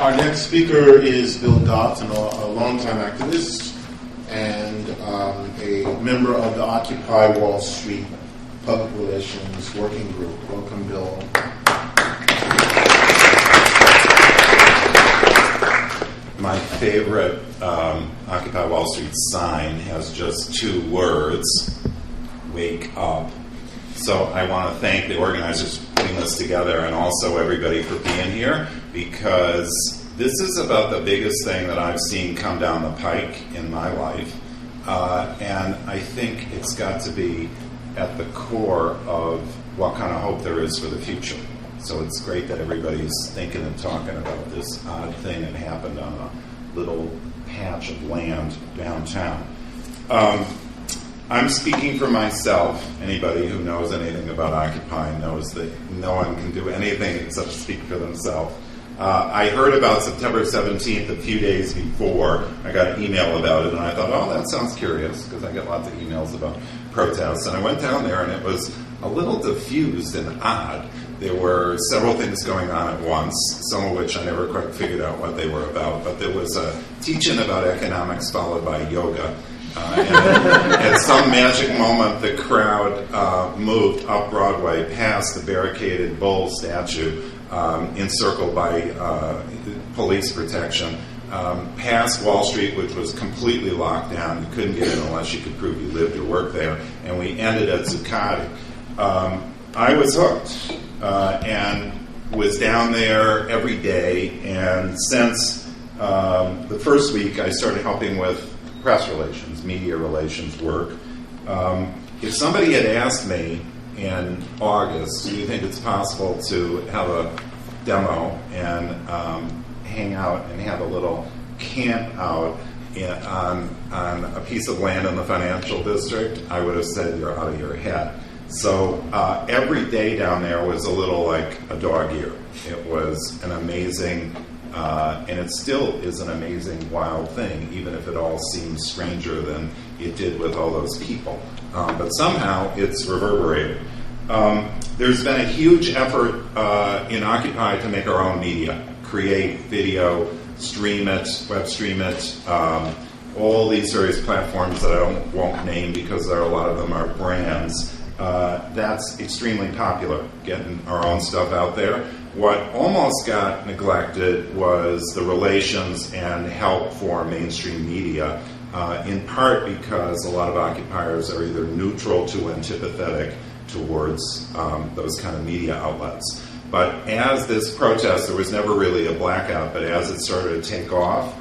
Our next speaker is Bill Dobbs, a longtime activist and a member of the Occupy Wall Street Public Relations Working Group. Welcome, Bill. My favorite Occupy Wall Street sign has just 2 words, wake up. So I want to thank the organizers for putting this together and also everybody for being here, because this is about the biggest thing that I've seen come down the pike in my life. And I think it's got to be at the core of what kind of hope there is for the future. So it's great that everybody's thinking and talking about this odd thing that happened on a little patch of land downtown. I'm speaking for myself. Anybody who knows anything about Occupy knows that no one can do anything except speak for themselves. I heard about September 17th a few days before. I got an email about it, and I thought, oh, that sounds curious, because I get lots of emails about protests. And I went down there, and it was a little diffused and odd. There were several things going on at once, some of which I never quite figured out what they were about. But there was a teaching about economics followed by yoga. And at some magic moment, the crowd moved up Broadway past the barricaded bull statue, encircled by police protection, past Wall Street, which was completely locked down. You couldn't get in unless you could prove you lived or worked there. And we ended at Zuccotti. I was hooked and was down there every day. And since the first week, I started helping with press relations, media relations work. If somebody had asked me in August, do you think it's possible to have a demo and hang out and have a little camp out on a piece of land in the financial district, I would have said you're out of your head. So every day down there was a little like a dog year. It was an amazing, and it still is an amazing, wild thing, even if it all seems stranger than it did with all those people. But somehow it's reverberated. There's been a huge effort in Occupy to make our own media, create video, stream it, web stream it, all these various platforms that I won't name because a lot of them are brands. That's extremely popular, getting our own stuff out there. What almost got neglected was the relations and help for mainstream media, in part because a lot of occupiers are either neutral to antipathetic towards those kind of media outlets. But as this protest, there was never really a blackout, but as it started to take off,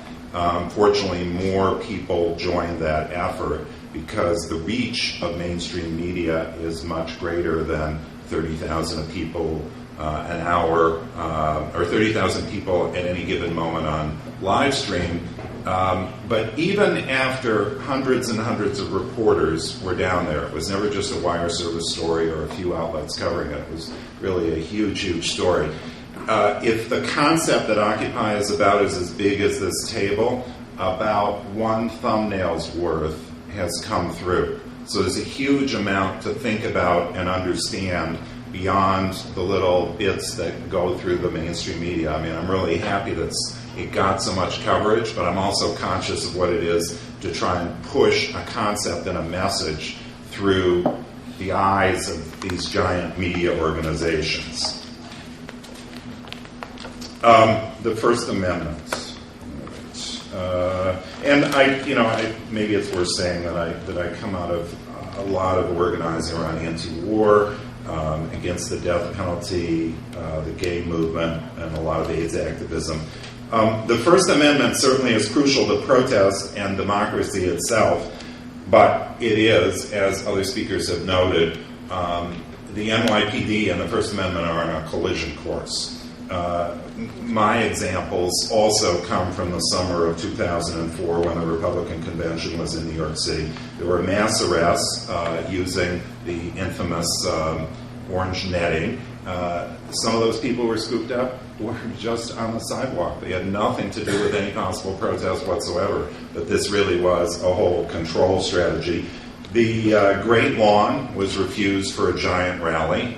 fortunately more people joined that effort because the reach of mainstream media is much greater than 30,000 people an hour, or 30,000 people at any given moment on live stream. But even after hundreds and hundreds of reporters were down there, it was never just a wire service story or a few outlets covering it. It was really a huge, huge story. If the concept that Occupy is about is as big as this table, about one thumbnail's worth has come through. So there's a huge amount to think about and understand beyond the little bits that go through the mainstream media. I mean, I'm really happy that it got so much coverage, but I'm also conscious of what it is to try and push a concept and a message through the eyes of these giant media organizations. The First Amendment. And maybe it's worth saying that I come out of a lot of organizing around anti-war, against the death penalty, the gay movement, and a lot of AIDS activism. The First Amendment certainly is crucial to protest and democracy itself, but it is, as other speakers have noted, the NYPD and the First Amendment are on a collision course. My examples also come from the summer of 2004 when the Republican convention was in New York City. There were mass arrests using the infamous orange netting. Some of those people were scooped up were just on the sidewalk. They had nothing to do with any possible protest whatsoever, but this really was a whole control strategy. The Great Lawn was refused for a giant rally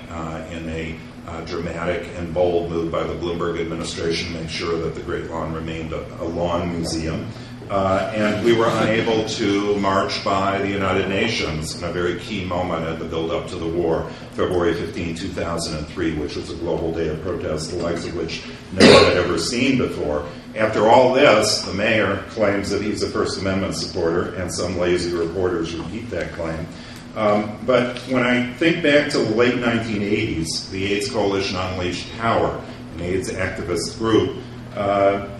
in a dramatic and bold move by the Bloomberg administration to make sure that the Great Lawn remained a lawn museum. And we were unable to march by the United Nations in a very key moment at the build-up to the war, February 15, 2003, which was a global day of protest, the likes of which no one had ever seen before. After all this, the mayor claims that he's a First Amendment supporter, and some lazy reporters repeat that claim. But when I think back to the late 1980s, the AIDS Coalition Unleashed Power, an AIDS activist group,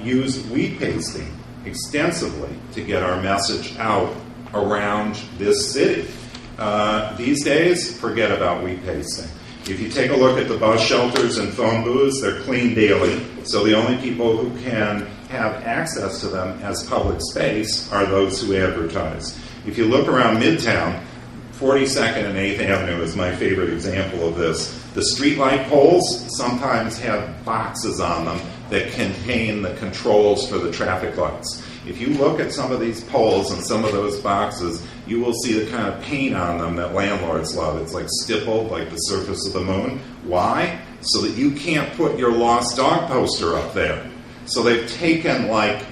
used wheat pasting extensively to get our message out around this city. These days, forget about wheat pasting. If you take a look at the bus shelters and phone booths, they're cleaned daily, so the only people who can have access to them as public space are those who advertise. If you look around Midtown, 42nd and 8th Avenue is my favorite example of this. The streetlight poles sometimes have boxes on them that contain the controls for the traffic lights. If you look at some of these poles and some of those boxes, you will see the kind of paint on them that landlords love. It's like stippled, like the surface of the moon. Why? So that you can't put your lost dog poster up there. So they've taken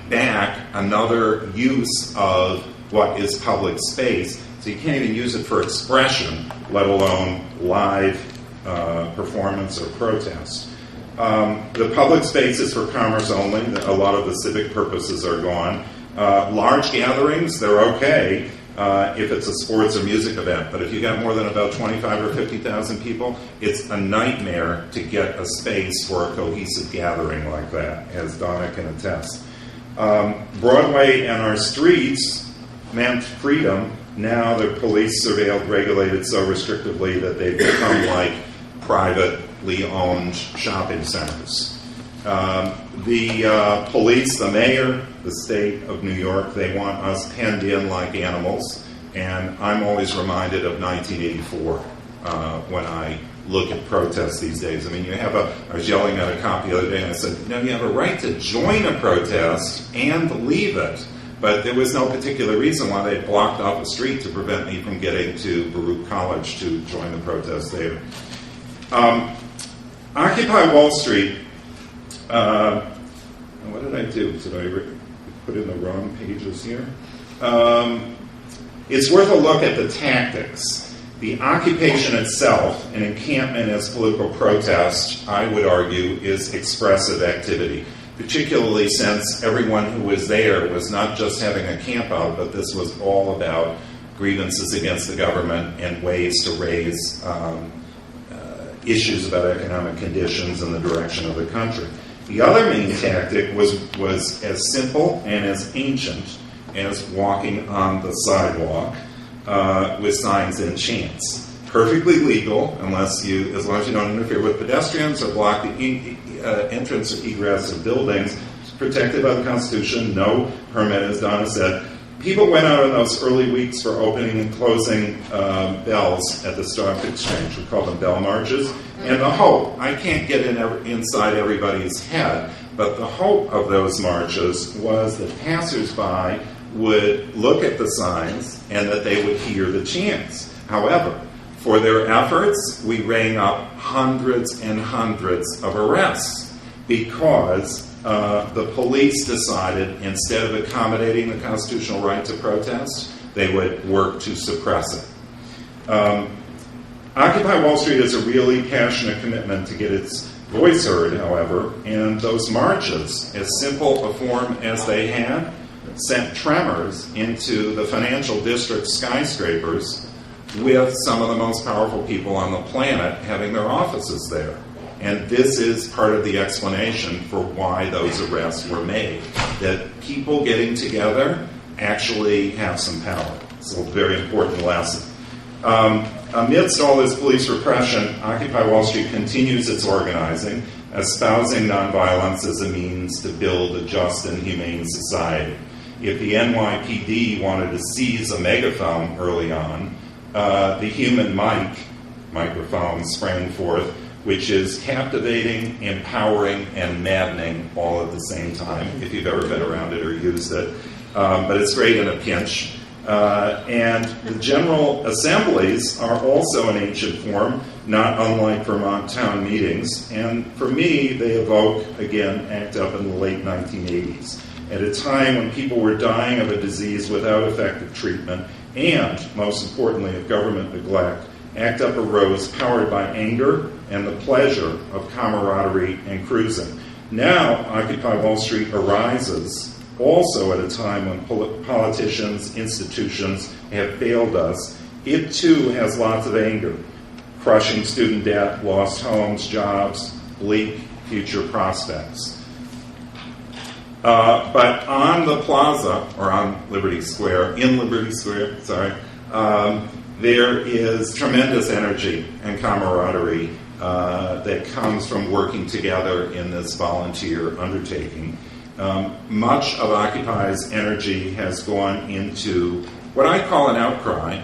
back another use of what is public space. So you can't even use it for expression, let alone live performance or protest. The public space is for commerce only. A lot of the civic purposes are gone. Large gatherings, they're okay if it's a sports or music event. But if you got more than about 25 or 50,000 people, it's a nightmare to get a space for a cohesive gathering like that, as Donna can attest. Broadway and our streets meant freedom. Now they're police surveilled, regulated so restrictively that they've become like privately owned shopping centers. The police, the mayor, the state of New York, they want us penned in like animals. And I'm always reminded of 1984 when I look at protests these days. I mean, I was yelling at a cop the other day and I said, you have a right to join a protest and leave it. But there was no particular reason why they blocked off a street to prevent me from getting to Baruch College to join the protest there. Occupy Wall Street. What did I do? Did I put in the wrong pages here? It's worth a look at the tactics. The occupation itself, an encampment as political protest, I would argue, is expressive activity, particularly since everyone who was there was not just having a camp out, but this was all about grievances against the government and ways to raise issues about economic conditions and the direction of the country. The other main tactic was as simple and as ancient as walking on the sidewalk with signs and chants. Perfectly legal, as long as you don't interfere with pedestrians or block the entrance or egress of buildings. It's protected by the Constitution. No permit, as Donna said. People went out in those early weeks for opening and closing bells at the Stock Exchange. We call them bell marches. And the hope, I can't get inside everybody's head, but the hope of those marches was that passersby would look at the signs and that they would hear the chants. However, for their efforts, we rang up hundreds and hundreds of arrests because the police decided, instead of accommodating the constitutional right to protest, they would work to suppress it. Occupy Wall Street is a really passionate commitment to get its voice heard, however, and those marches, as simple a form as they had, sent tremors into the financial district skyscrapers with some of the most powerful people on the planet having their offices there. And this is part of the explanation for why those arrests were made, that people getting together actually have some power. It's a very important lesson. Amidst all this police repression, Occupy Wall Street continues its organizing, espousing nonviolence as a means to build a just and humane society. If the NYPD wanted to seize a megaphone early on, the human microphone sprang forth, which is captivating, empowering, and maddening all at the same time, if you've ever been around it or used it. But it's great in a pinch. And the General Assemblies are also an ancient form, not unlike Vermont town meetings. And for me, they evoke, again, ACT UP in the late 1980s, at a time when people were dying of a disease without effective treatment, and, most importantly, of government neglect. ACT UP arose powered by anger and the pleasure of camaraderie and cruising. Now, Occupy Wall Street arises also at a time when politicians, institutions have failed us. It, too, has lots of anger. Crushing student debt, lost homes, jobs, bleak future prospects. But on the plaza, or on Liberty Square, there is tremendous energy and camaraderie that comes from working together in this volunteer undertaking. Much of Occupy's energy has gone into what I call an outcry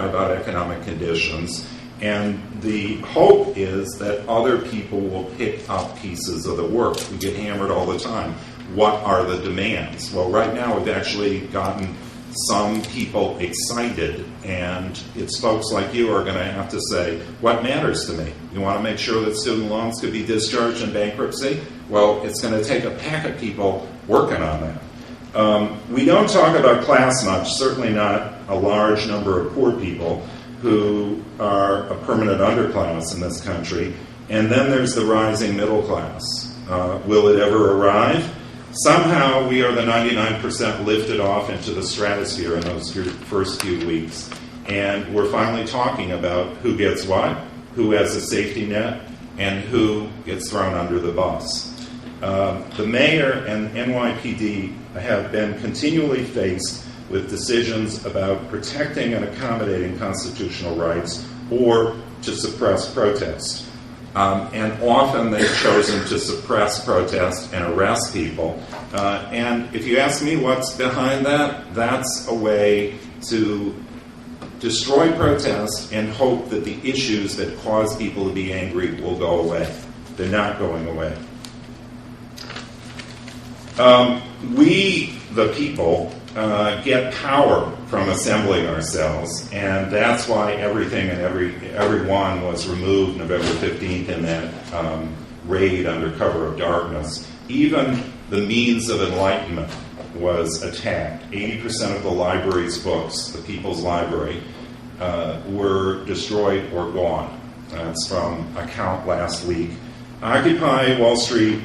about economic conditions. And the hope is that other people will pick up pieces of the work. We get hammered all the time. What are the demands? Well, right now we've actually gotten some people excited, and it's folks like you who are going to have to say, what matters to me? You want to make sure that student loans could be discharged in bankruptcy? Well, it's going to take a pack of people working on that. We don't talk about class much, certainly not a large number of poor people who are a permanent underclass in this country. And then there's the rising middle class. Will it ever arrive? Somehow we are the 99% lifted off into the stratosphere in those first few weeks. And we're finally talking about who gets what, who has a safety net, and who gets thrown under the bus. The mayor and NYPD have been continually faced with decisions about protecting and accommodating constitutional rights or to suppress protest. And often they've chosen to suppress protest and arrest people. And if you ask me what's behind that, that's a way to destroy protest and hope that the issues that cause people to be angry will go away. They're not going away. We, the people, get power from assembling ourselves, and that's why everything and everyone was removed November 15th in that raid under cover of darkness. Even the means of enlightenment was attacked. 80% of the library's books, the People's Library, were destroyed or gone. That's from a count last week. Occupy Wall Street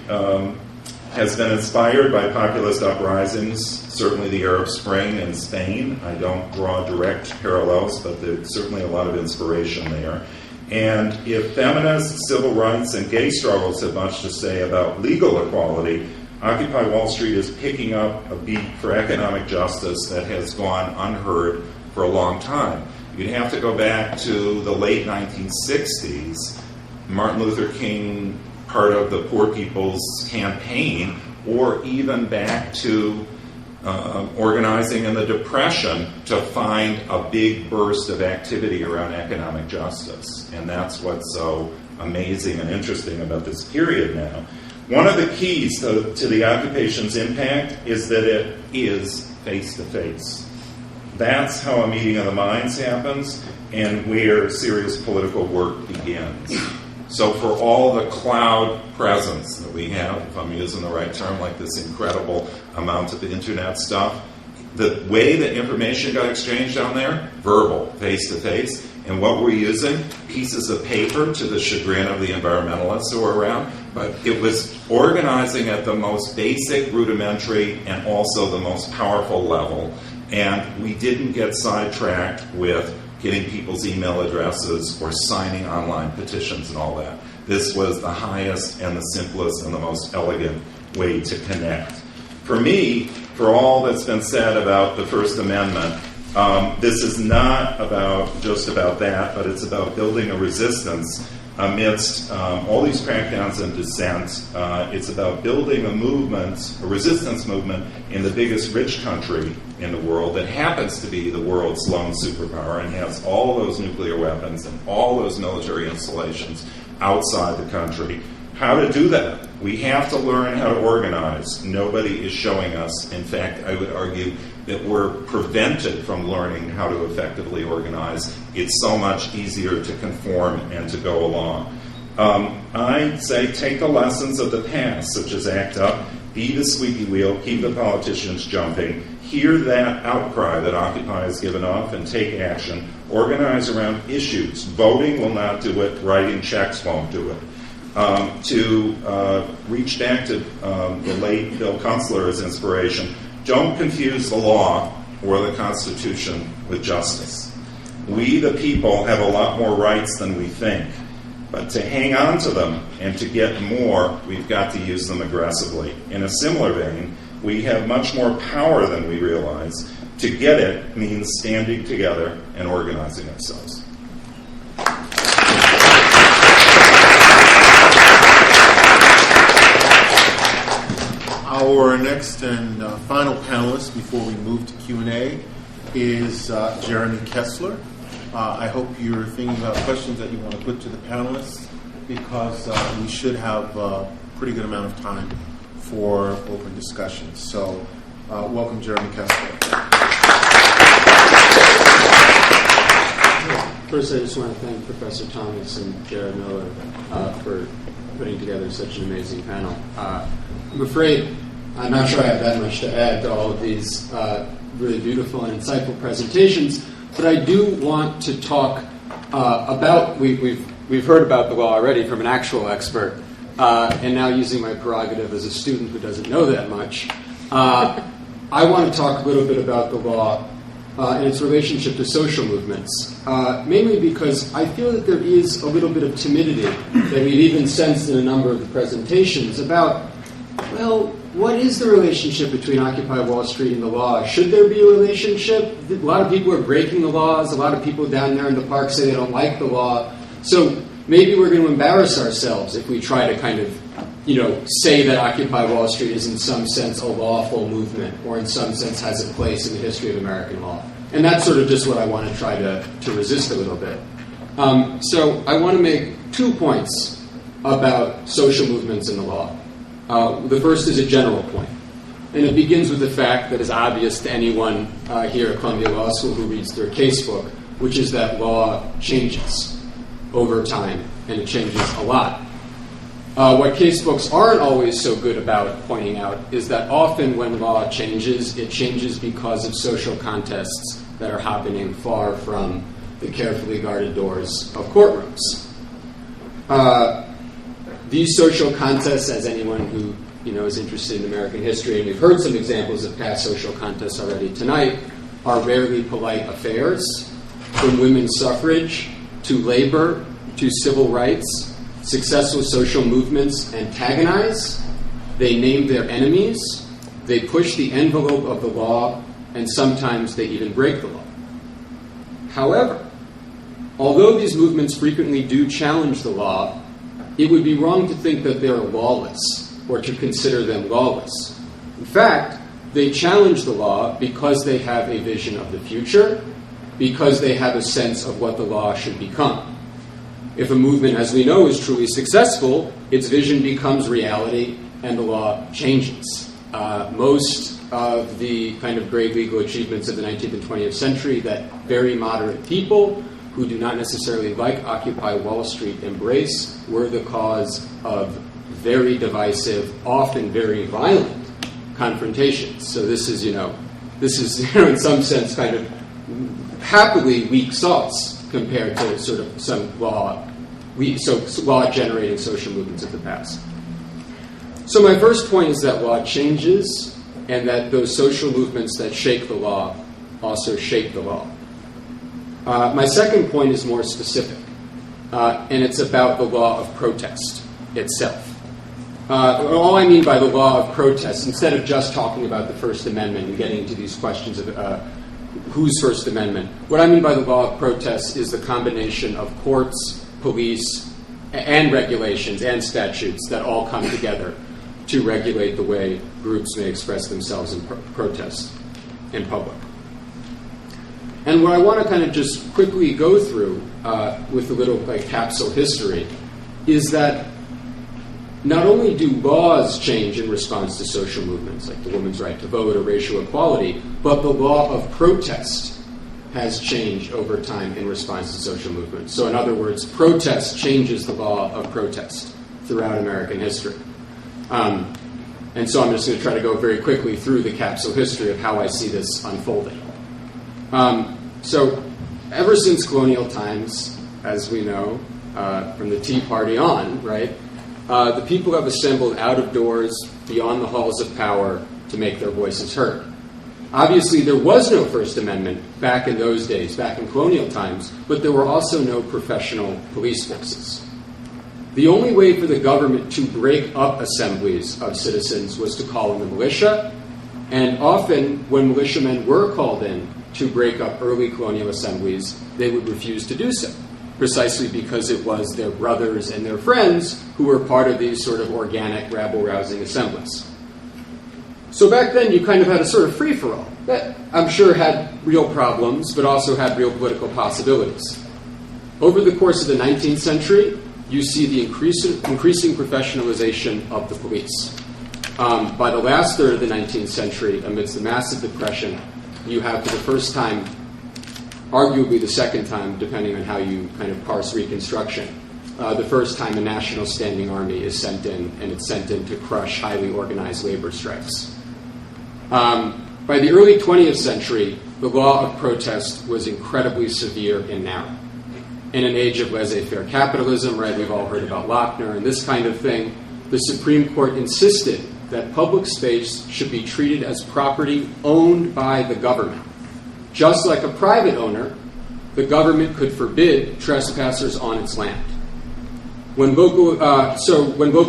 has been inspired by populist uprisings, certainly the Arab Spring in Spain. I don't draw direct parallels, but there's certainly a lot of inspiration there. And if feminist, civil rights, and gay struggles have much to say about legal equality, Occupy Wall Street is picking up a beat for economic justice that has gone unheard for a long time. You'd have to go back to the late 1960s, Martin Luther King, part of the Poor People's Campaign, or even back to organizing in the Depression to find a big burst of activity around economic justice. And that's what's so amazing and interesting about this period now. One of the keys to the occupation's impact is that it is face-to-face. That's how a meeting of the minds happens and where serious political work begins. So for all the cloud presence that we have, if I'm using the right term, like this incredible amount of internet stuff, the way that information got exchanged down there, verbal, face-to-face, and what we're using, pieces of paper to the chagrin of the environmentalists who are around, but it was organizing at the most basic, rudimentary, and also the most powerful level. And we didn't get sidetracked with getting people's email addresses or signing online petitions and all that. This was the highest and the simplest and the most elegant way to connect. For me, for all that's been said about the First Amendment, this is not just about that, but it's about building a resistance amidst all these crackdowns and dissent. It's about building a resistance movement in the biggest rich country in the world that happens to be the world's lone superpower and has all those nuclear weapons and all those military installations outside the country. How to do that? We have to learn how to organize. Nobody is showing us. In fact, I would argue that we're prevented from learning how to effectively organize. It's so much easier to conform and to go along. I say take the lessons of the past, such as ACT UP, be the squeaky wheel, keep the politicians jumping, hear that outcry that Occupy has given off and take action, organize around issues. Voting will not do it, writing checks won't do it. To reach back to the late Bill Kessler as inspiration, don't confuse the law or the Constitution with justice. We, the people, have a lot more rights than we think. But to hang on to them and to get more, we've got to use them aggressively. In a similar vein, we have much more power than we realize. To get it means standing together and organizing ourselves. Our next and final panelist before we move to Q&A is Jeremy Kessler. I hope you're thinking about questions that you want to put to the panelists because we should have a pretty good amount of time for open discussion. So welcome, Jeremy Kessler. First, I just want to thank Professor Thomas and Jared Miller for putting together such an amazing panel. I'm afraid I'm not sure I have that much to add to all of these really beautiful and insightful presentations, but I do want to talk about, we've heard about the law already from an actual expert, and now using my prerogative as a student who doesn't know that much, I want to talk a little bit about the law and its relationship to social movements, mainly because I feel that there is a little bit of timidity that we've even sensed in a number of the presentations about, well, what is the relationship between Occupy Wall Street and the law? Should there be a relationship? A lot of people are breaking the laws. A lot of people down there in the park say they don't like the law. So maybe we're going to embarrass ourselves if we try to kind of, say that Occupy Wall Street is in some sense a lawful movement or in some sense has a place in the history of American law. And that's sort of just what I want to try to resist a little bit. So I want to make 2 points about social movements in the law. The first is a general point. And it begins with the fact that is obvious to anyone here at Columbia Law School who reads their casebook, which is that law changes over time, and it changes a lot. What casebooks aren't always so good about pointing out is that often when law changes, it changes because of social contests that are happening far from the carefully guarded doors of courtrooms. These social contests, as anyone who is interested in American history, and we've heard some examples of past social contests already tonight, are rarely polite affairs, from women's suffrage to labor to civil rights. Successful social movements antagonize, they name their enemies, they push the envelope of the law, and sometimes they even break the law. However, although these movements frequently do challenge the law, it would be wrong to think that they're lawless or to consider them lawless. In fact, they challenge the law because they have a vision of the future, because they have a sense of what the law should become. If a movement, as we know, is truly successful, its vision becomes reality and the law changes. Most of the kind of great legal achievements of the 19th and 20th century that very moderate people who do not necessarily like Occupy Wall Street embrace were the cause of very divisive, often very violent confrontations. So this is in some sense kind of happily weak sauce compared to sort of some law-generating social movements of the past. So my first point is that law changes and that those social movements that shake the law also shape the law. My second point is more specific, and it's about the law of protest itself. All I mean by the law of protest, instead of just talking about the First Amendment and getting into these questions of whose First Amendment, what I mean by the law of protest is the combination of courts, police, and regulations and statutes that all come together to regulate the way groups may express themselves in protest in public. And what I want to kind of just quickly go through with a little capsule history is that not only do laws change in response to social movements, like the women's right to vote or racial equality, but the law of protest has changed over time in response to social movements. So in other words, protest changes the law of protest throughout American history. And so I'm just going to try to go very quickly through the capsule history of how I see this unfolding. So ever since colonial times, as we know, from the Tea Party on, right, the people have assembled out of doors beyond the halls of power to make their voices heard. Obviously, there was no First Amendment back in those days, back in colonial times, but there were also no professional police forces. The only way for the government to break up assemblies of citizens was to call in the militia, and often when militiamen were called in to break up early colonial assemblies, they would refuse to do so, precisely because it was their brothers and their friends who were part of these sort of organic, rabble-rousing assemblies. So back then, you kind of had a sort of free-for-all that I'm sure had real problems, but also had real political possibilities. Over the course of the 19th century, you see the increasing professionalization of the police. By the last third of the 19th century, amidst the massive depression, you have for the first time, arguably the second time, depending on how you kind of parse Reconstruction, the first time a national standing army is sent in, and it's sent in to crush highly organized labor strikes. By the early 20th century, the law of protest was incredibly severe and narrow. In an age of laissez-faire capitalism, right, we've all heard about Lochner and this kind of thing, the Supreme Court insisted that public space should be treated as property owned by the government. Just like a private owner, the government could forbid trespassers on its land. When local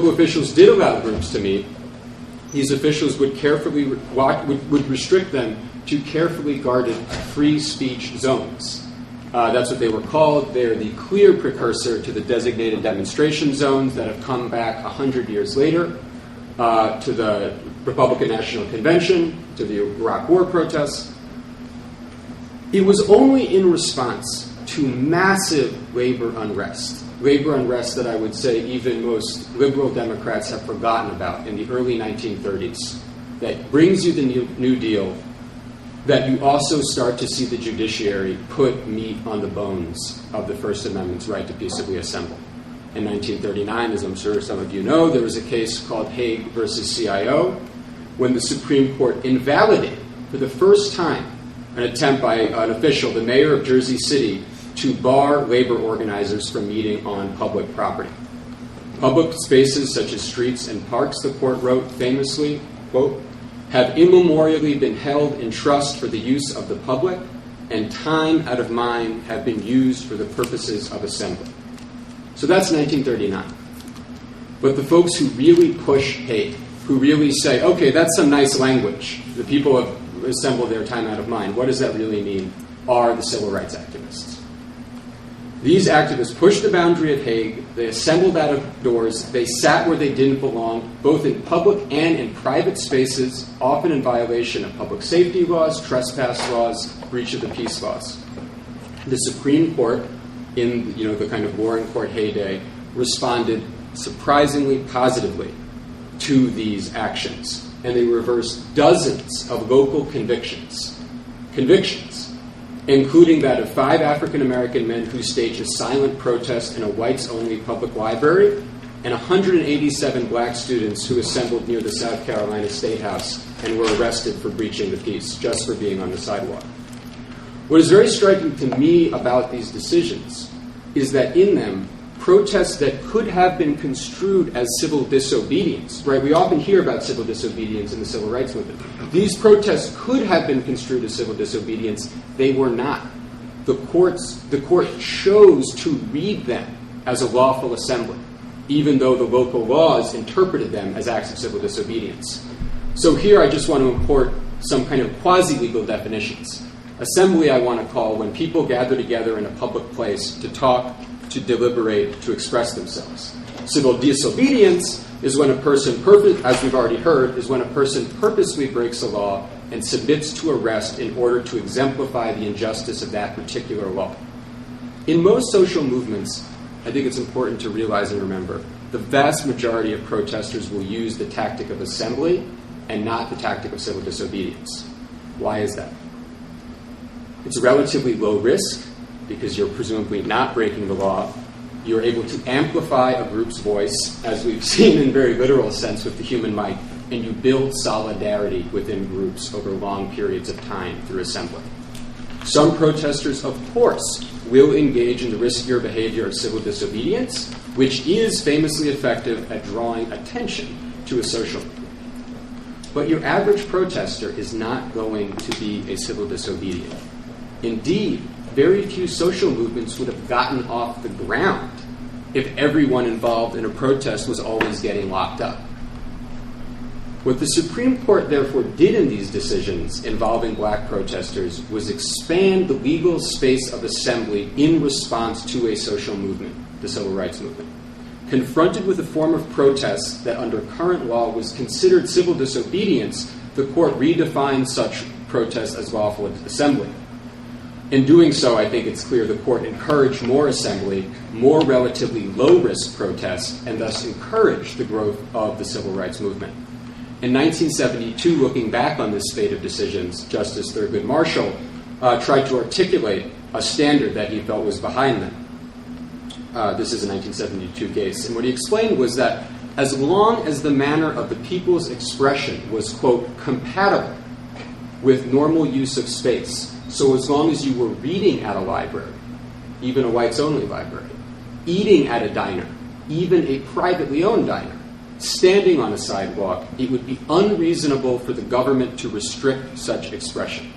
officials did allow groups to meet, these officials would restrict them to carefully guarded free speech zones. That's what they were called. They're the clear precursor to the designated demonstration zones that have come back 100 years later to the Republican National Convention, to the Iraq War protests. It was only in response to massive labor unrest that I would say even most liberal Democrats have forgotten about in the early 1930s, that brings you the New Deal, that you also start to see the judiciary put meat on the bones of the First Amendment's right to peaceably assemble. In 1939, as I'm sure some of you know, there was a case called Hague versus CIO, when the Supreme Court invalidated, for the first time, an attempt by an official, the mayor of Jersey City, to bar labor organizers from meeting on public property. Public spaces such as streets and parks, the court wrote famously, quote, have immemorially been held in trust for the use of the public, and time out of mind have been used for the purposes of assembly. So that's 1939. But the folks who really push hate, who really say, okay, that's some nice language, the people have assembled their time out of mind, what does that really mean, are the civil rights activists. These activists pushed the boundary at Hague, they assembled out of doors, they sat where they didn't belong, both in public and in private spaces, often in violation of public safety laws, trespass laws, breach of the peace laws. The Supreme Court, in the kind of Warren Court heyday, responded surprisingly positively to these actions, and they reversed dozens of local convictions, including that of 5 African-American men who staged a silent protest in a whites-only public library, and 187 black students who assembled near the South Carolina State House and were arrested for breaching the peace, just for being on the sidewalk. What is very striking to me about these decisions is that in them, protests that could have been construed as civil disobedience, right? We often hear about civil disobedience in the civil rights movement. These protests could have been construed as civil disobedience. They were not. The court chose to read them as a lawful assembly, even though the local laws interpreted them as acts of civil disobedience. So here I just want to import some kind of quasi-legal definitions. Assembly I want to call when people gather together in a public place to talk, to deliberate, to express themselves. Civil disobedience is when a person, as we've already heard, is when a person purposely breaks a law and submits to arrest in order to exemplify the injustice of that particular law. In most social movements, I think it's important to realize and remember, the vast majority of protesters will use the tactic of assembly and not the tactic of civil disobedience. Why is that? It's relatively low risk, because you're presumably not breaking the law. You're able to amplify a group's voice, as we've seen in very literal sense with the human mic, and you build solidarity within groups over long periods of time through assembly. Some protesters, of course, will engage in the riskier behavior of civil disobedience, which is famously effective at drawing attention to a social movement. But your average protester is not going to be a civil disobedient. Indeed, very few social movements would have gotten off the ground if everyone involved in a protest was always getting locked up. What the Supreme Court therefore did in these decisions involving black protesters was expand the legal space of assembly in response to a social movement, the civil rights movement. Confronted with a form of protest that under current law was considered civil disobedience, the court redefined such protests as lawful assembly. In doing so, I think it's clear the court encouraged more assembly, more relatively low-risk protests, and thus encouraged the growth of the civil rights movement. In 1972, looking back on this spate of decisions, Justice Thurgood Marshall tried to articulate a standard that he felt was behind them. This is a 1972 case. And what he explained was that as long as the manner of the people's expression was, quote, compatible with normal use of space, so as long as you were reading at a library, even a whites-only library, eating at a diner, even a privately owned diner, standing on a sidewalk, it would be unreasonable for the government to restrict such expression.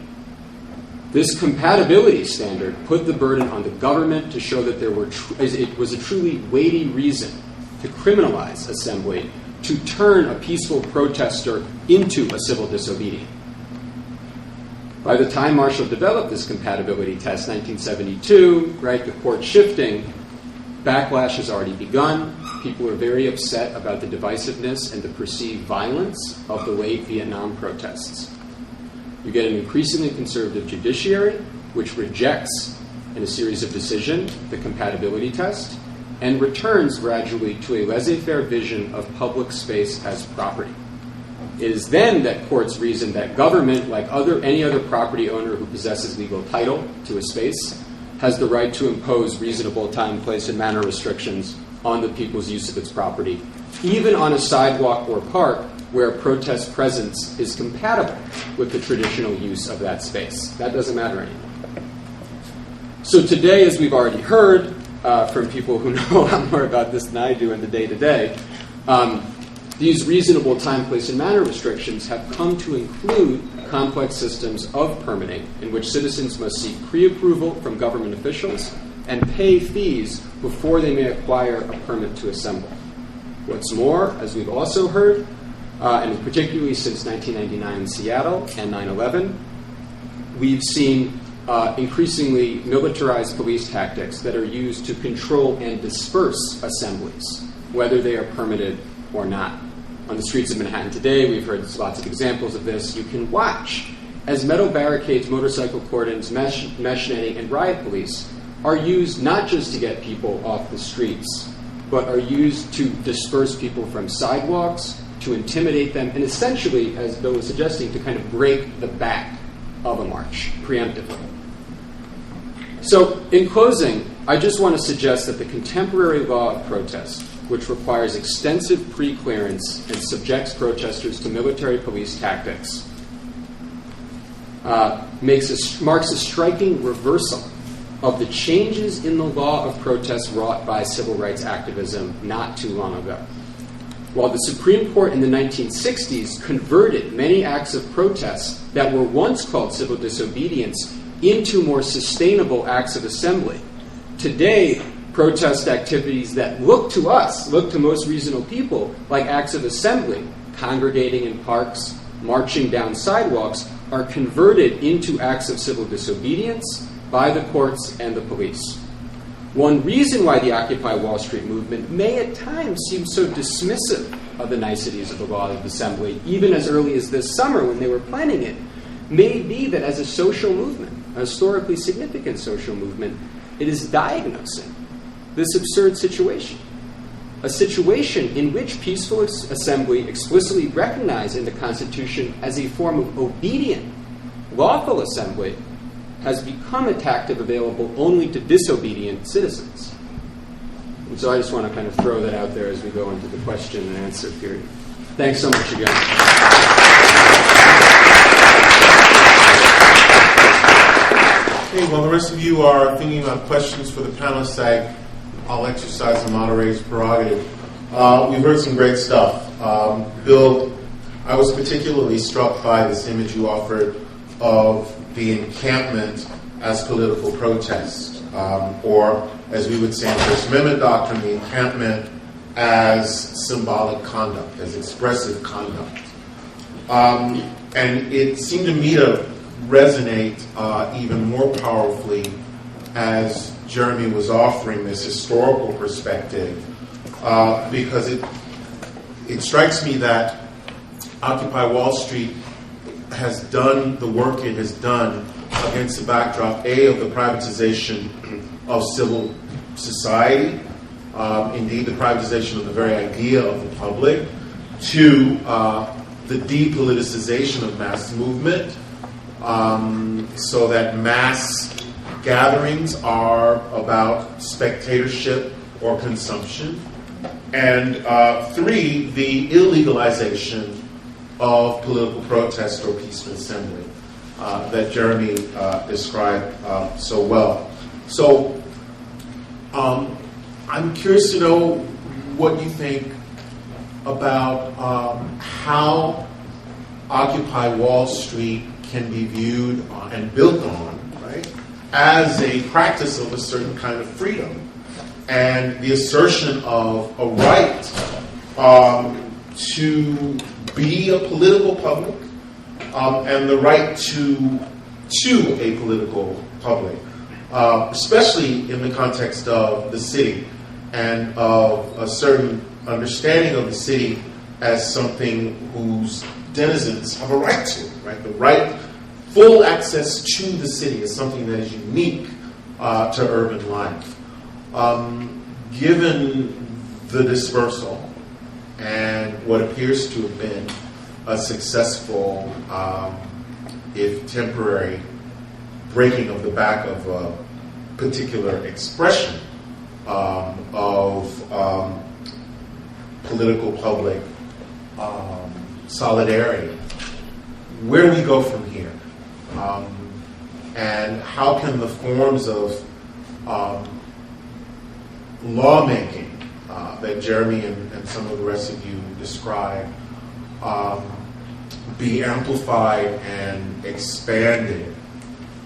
This compatibility standard put the burden on the government to show that it was a truly weighty reason to criminalize assembly, to turn a peaceful protester into a civil disobedient. By the time Marshall developed this compatibility test, 1972, right, the court shifting, backlash has already begun. People are very upset about the divisiveness and the perceived violence of the late Vietnam protests. You get an increasingly conservative judiciary, which rejects, in a series of decisions, the compatibility test, and returns gradually to a laissez-faire vision of public space as property. It is then that courts reason that government, like any other property owner who possesses legal title to a space, has the right to impose reasonable time, place, and manner restrictions on the people's use of its property, even on a sidewalk or park where protest presence is compatible with the traditional use of that space. That doesn't matter anymore. So today, as we've already heard from people who know a lot more about this than I do in the day-to-day, these reasonable time, place, and manner restrictions have come to include complex systems of permitting in which citizens must seek pre-approval from government officials and pay fees before they may acquire a permit to assemble. What's more, as we've also heard, and particularly since 1999 in Seattle and 9/11, we've seen increasingly militarized police tactics that are used to control and disperse assemblies, whether they are permitted or not. On the streets of Manhattan today, we've heard lots of examples of this. You can watch as metal barricades, motorcycle cordons, mesh netting, and riot police are used not just to get people off the streets, but are used to disperse people from sidewalks, to intimidate them, and essentially, as Bill was suggesting, to kind of break the back of a march preemptively. So, in closing, I just want to suggest that the contemporary law of protest, which requires extensive pre-clearance and subjects protesters to military police tactics, marks a striking reversal of the changes in the law of protest wrought by civil rights activism not too long ago. While the Supreme Court in the 1960s converted many acts of protest that were once called civil disobedience into more sustainable acts of assembly, today protest activities that look to most reasonable people like acts of assembly, congregating in parks, marching down sidewalks, are converted into acts of civil disobedience by the courts and the police. One reason why the Occupy Wall Street movement may at times seem so dismissive of the niceties of the law of assembly, even as early as this summer when they were planning it, may be that as a social movement, a historically significant social movement, it is diagnosing this absurd situation. A situation in which peaceful assembly, explicitly recognized in the Constitution as a form of obedient, lawful assembly, has become a tactic available only to disobedient citizens. And so I just want to kind of throw that out there as we go into the question and answer period. Thanks so much again. Okay, while the rest of you are thinking about questions for the panelists, I'll exercise the moderator's prerogative. We've heard some great stuff. Bill, I was particularly struck by this image you offered of the encampment as political protest, or as we would say in First Amendment doctrine, the encampment as symbolic conduct, as expressive conduct. And it seemed to me to resonate even more powerfully as Jeremy was offering this historical perspective, because it strikes me that Occupy Wall Street has done the work it has done against the backdrop, A, of the privatization of civil society, indeed the privatization of the very idea of the public, to the depoliticization of mass movement, so that mass gatherings are about spectatorship or consumption, and 3, the illegalization of political protest or peaceful assembly that Jeremy described so well. So I'm curious to know what you think about how Occupy Wall Street can be viewed and built on, right, as a practice of a certain kind of freedom and the assertion of a right to be a political public, and the right to to a political public, especially in the context of the city and of a certain understanding of the city as something whose denizens have a right to, right? The right, full access to the city is something that is unique to urban life. Given the dispersal and what appears to have been a successful, if temporary, breaking of the back of a particular expression of political public solidarity, where do we go from here? And how can the forms of lawmaking that Jeremy and some of the rest of you describe be amplified and expanded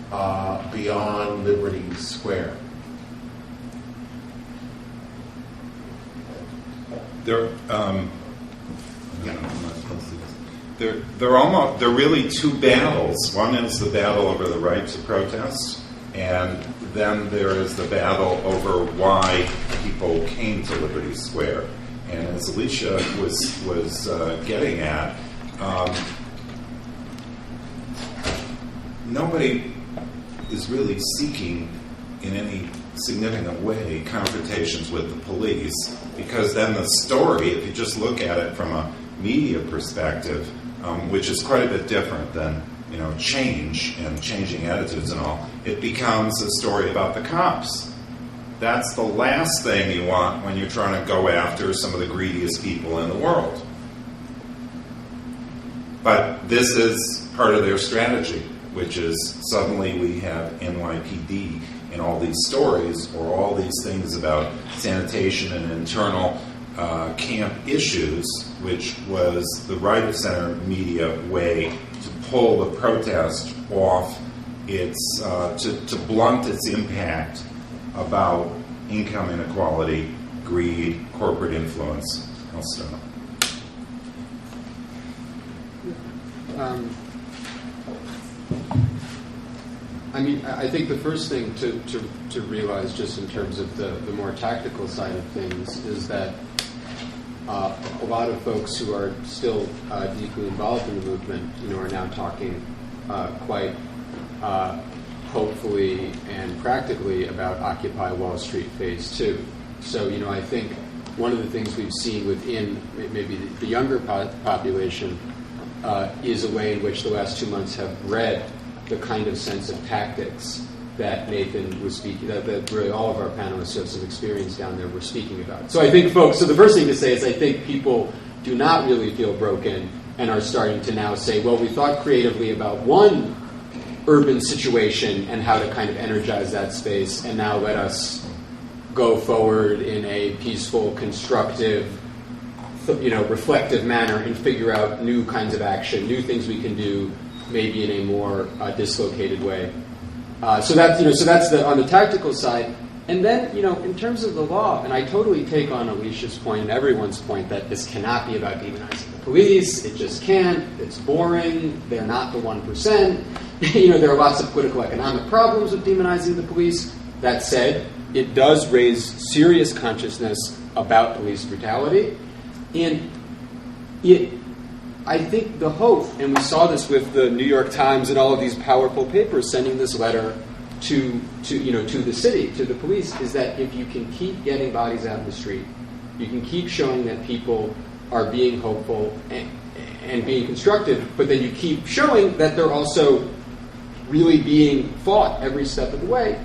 beyond Liberties Square? There are really two battles. One is the battle over the right to protest, and then there is the battle over why people came to Liberty Square. And as Alicia was getting at, nobody is really seeking in any significant way confrontations with the police, because then the story, if you just look at it from a media perspective, which is quite a bit different than change and changing attitudes and all, it becomes a story about the cops. That's the last thing you want when you're trying to go after some of the greediest people in the world. But this is part of their strategy, which is suddenly we have NYPD and all these stories or all these things about sanitation and internal camp issues, which was the right-of-center media way to pull the protest off its, to blunt its impact about income inequality, greed, corporate influence. I'll stop. I think the first thing to realize, just in terms of the more tactical side of things, is that a lot of folks who are still deeply involved in the movement, are now talking quite hopefully and practically about Occupy Wall Street Phase 2. So, I think one of the things we've seen within maybe the younger population is a way in which the last 2 months have bred the kind of sense of tactics that Nathan was speaking, that really all of our panelists who have some experience down there were speaking about. So I think folks, so the first thing to say is I think people do not really feel broken and are starting to now say, well, we thought creatively about one urban situation and how to kind of energize that space, and now let us go forward in a peaceful, constructive, reflective manner and figure out new kinds of action, new things we can do, maybe in a more dislocated way. So that's on the tactical side. And then, in terms of the law, and I totally take on Alicia's point and everyone's point that this cannot be about demonizing the police. It just can't. It's boring. They're not the 1%. There are lots of political economic problems with demonizing the police. That said, it does raise serious consciousness about police brutality. And I think the hope, and we saw this with the New York Times and all of these powerful papers sending this letter to the city, to the police, is that if you can keep getting bodies out in the street, you can keep showing that people are being hopeful and being constructive, but then you keep showing that they're also really being fought every step of the way,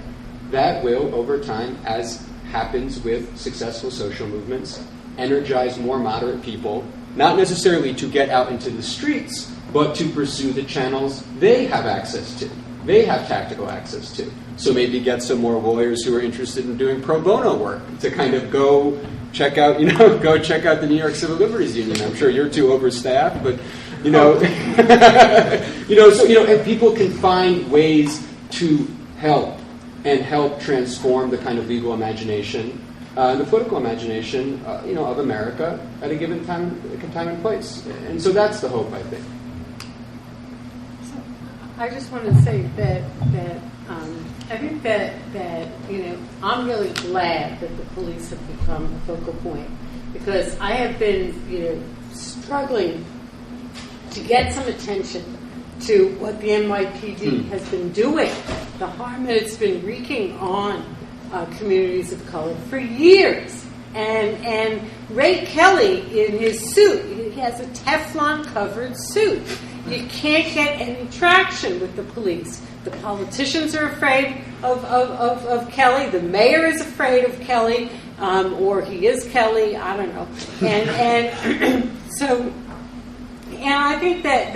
that will, over time, as happens with successful social movements, energize more moderate people, not necessarily to get out into the streets, but to pursue the channels they have access to, they have tactical access to. So maybe get some more lawyers who are interested in doing pro bono work to kind of go check out the New York Civil Liberties Union. I'm sure you're too overstaffed, but and people can find ways to help transform the kind of legal imagination, the political imagination, of America at a given time and place. And so that's the hope, I think. I just want to say that I think that I'm really glad that the police have become a focal point, because I have been struggling to get some attention to what the NYPD has been doing, the harm that it's been wreaking on communities of color for years. And Ray Kelly, in his suit, he has a Teflon-covered suit. You can't get any traction with the police. The politicians are afraid of Kelly. The mayor is afraid of Kelly, or he is Kelly. I don't know. And so I think that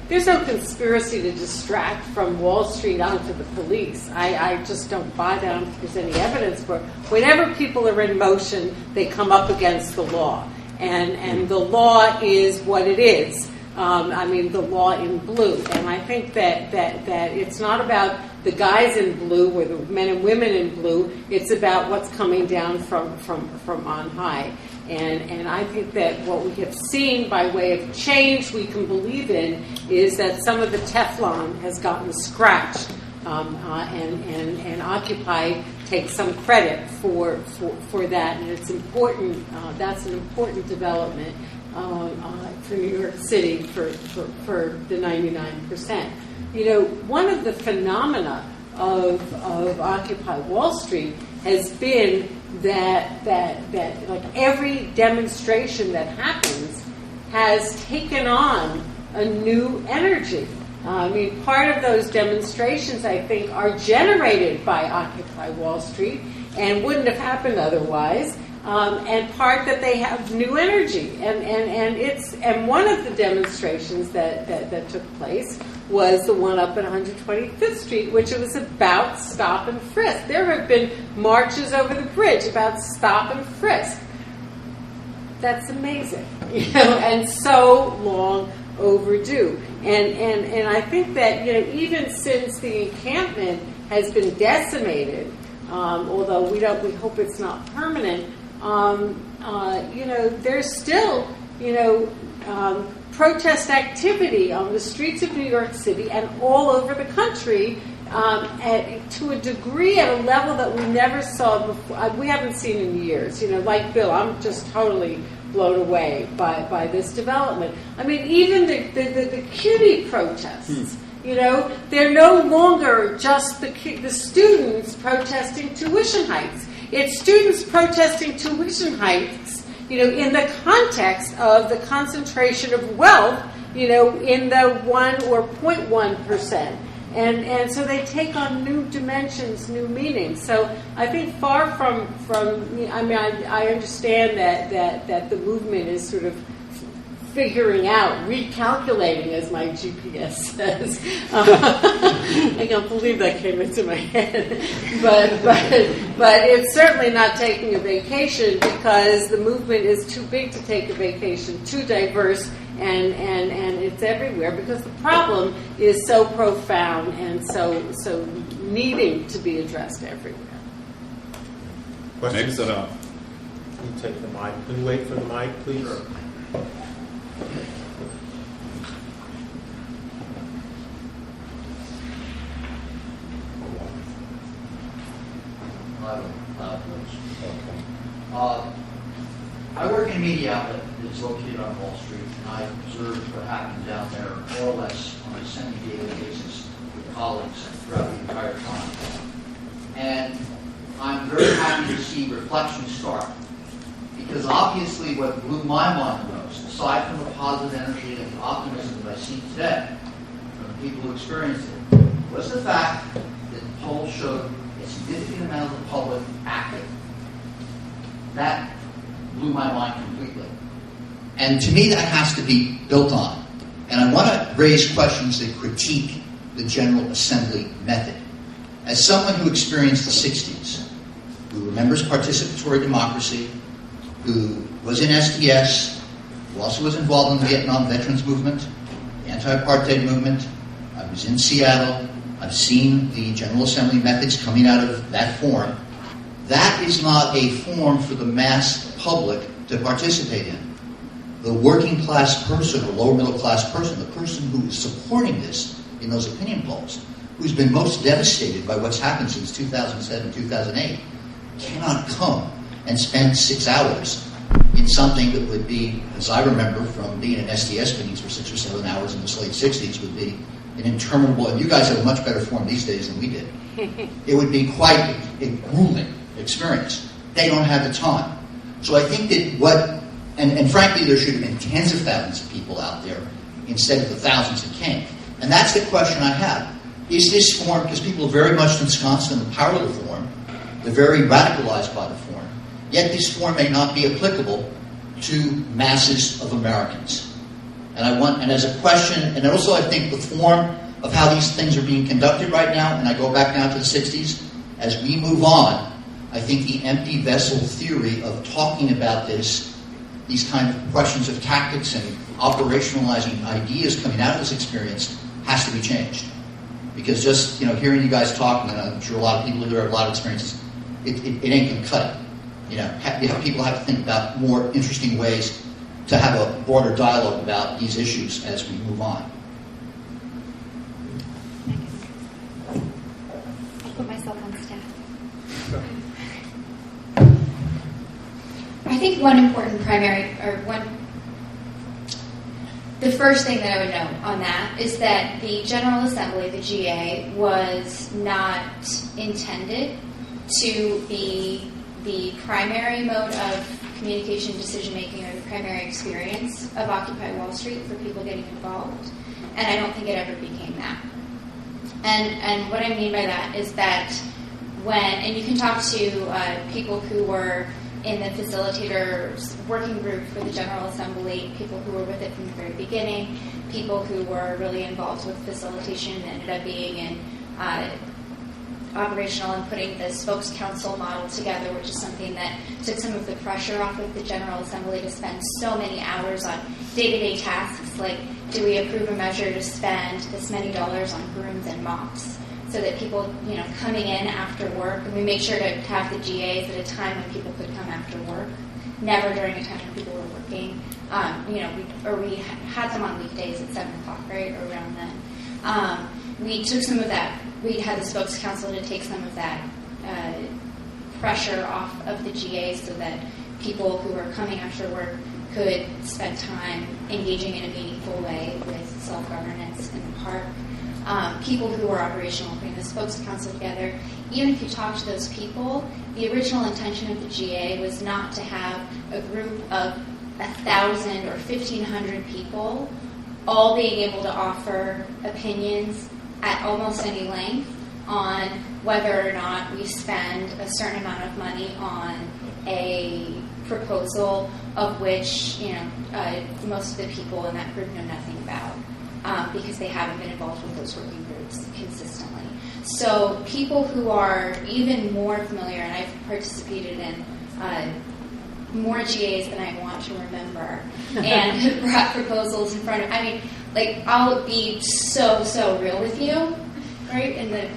there's no conspiracy to distract from Wall Street onto the police. I just don't buy that. I don't think there's any evidence for it. Whenever people are in motion, they come up against the law. And the law is what it is. The law in blue. And I think that it's not about the guys in blue or the men and women in blue. It's about what's coming down from on high. And I think that what we have seen by way of change we can believe in is that some of the Teflon has gotten scratched, and Occupy takes some credit for that, and it's important. That's an important development for New York City for the 99%. One of the phenomena of Occupy Wall Street has been that like every demonstration that happens has taken on a new energy. Part of those demonstrations, I think, are generated by Occupy Wall Street and wouldn't have happened otherwise. And part that they have new energy, and one of the demonstrations that took place was the one up at 125th Street, which was about stop and frisk. There have been marches over the bridge about stop and frisk. That's amazing, and so long overdue. And I think that even since the encampment has been decimated, although we hope it's not permanent. There's still, protest activity on the streets of New York City and all over the country to a degree, at a level that we never saw before. We haven't seen in years. Like Bill, I'm just totally blown away by this development. Even the CUNY protests. They're no longer just the students protesting tuition hikes. It's students protesting tuition hikes, in the context of the concentration of wealth, in the 1 or 0.1%. And so they take on new dimensions, new meanings. So I think far from I understand that the movement is sort of figuring out, recalculating, as my GPS says. I can't believe that came into my head. But it's certainly not taking a vacation, because the movement is too big to take a vacation, too diverse, and it's everywhere, because the problem is so profound and so needing to be addressed everywhere. Questions? Mix it up. Can you take the mic? Can you wait for the mic, please? Sure. I work in a media outlet that's located on Wall Street, and I observe what happens down there more or less on a semi-daily basis with colleagues throughout the entire time. And I'm very happy to see reflection start, because obviously what blew my mind most, aside from the positive energy and the optimism that I see today from the people who experienced it, was the fact that the polls showed a significant amount of the public active. That blew my mind completely. And to me, that has to be built on. And I want to raise questions that critique the General Assembly method. As someone who experienced the 60s, who remembers participatory democracy, who was in SDS, who also was involved in the Vietnam Veterans Movement, the anti-apartheid movement, I was in Seattle, I've seen the General Assembly methods coming out of that form. That is not a form for the mass public to participate in. The working class person or lower middle class person, the person who is supporting this, in those opinion polls, who's been most devastated by what's happened since 2007, 2008, cannot come and spend 6 hours in something that would be, as I remember from being in SDS meetings for 6 or 7 hours in the late 60s, would be an interminable, and you guys have a much better form these days than we did. It would be quite a grueling experience. They don't have the time. So I think that and frankly, there should have been tens of thousands of people out there instead of the thousands that came. And that's the question I have. Is this form, because people are very much ensconced in the power of the form, they're very radicalized by the form, yet this form may not be applicable to masses of Americans. And as a question, and also I think the form of how these things are being conducted right now, and I go back now to the 60s, as we move on, I think the empty vessel theory of talking about these kind of questions of tactics and operationalizing ideas coming out of this experience has to be changed. Because just hearing you guys talk, and I'm sure a lot of people who have a lot of experiences, it ain't going to cut it. People have to think about more interesting ways to have a broader dialogue about these issues as we move on. I'll put myself on staff. I think the first thing that I would note on that is that the General Assembly, the GA, was not intended to be the primary mode of communication, decision-making, or the primary experience of Occupy Wall Street for people getting involved. And I don't think it ever became that. And what I mean by that is that and you can talk to people who were in the facilitators working group for the General Assembly, people who were with it from the very beginning, people who were really involved with facilitation and ended up being in operational and putting the spokes council model together, which is something that took some of the pressure off of the General Assembly to spend so many hours on day-to-day tasks, like do we approve a measure to spend this many dollars on brooms and mops, so that people, coming in after work, and we make sure to have the GAs at a time when people could come after work, never during a time when people were working. We had them on weekdays at 7 o'clock, right, or around then. We took some of that. We had the spokes council to take some of that pressure off of the GAs so that people who were coming after work could spend time engaging in a meaningful way with self-governance in the park. People who were operational, putting the spokes council together, even if you talk to those people, the original intention of the GA was not to have a group of 1,000 or 1,500 people all being able to offer opinions at almost any length on whether or not we spend a certain amount of money on a proposal of which most of the people in that group know nothing about. Because they haven't been involved with those working groups consistently. So people who are even more familiar, and I've participated in more GAs than I want to remember, and have brought proposals in front of, I'll be so real with you, right, in the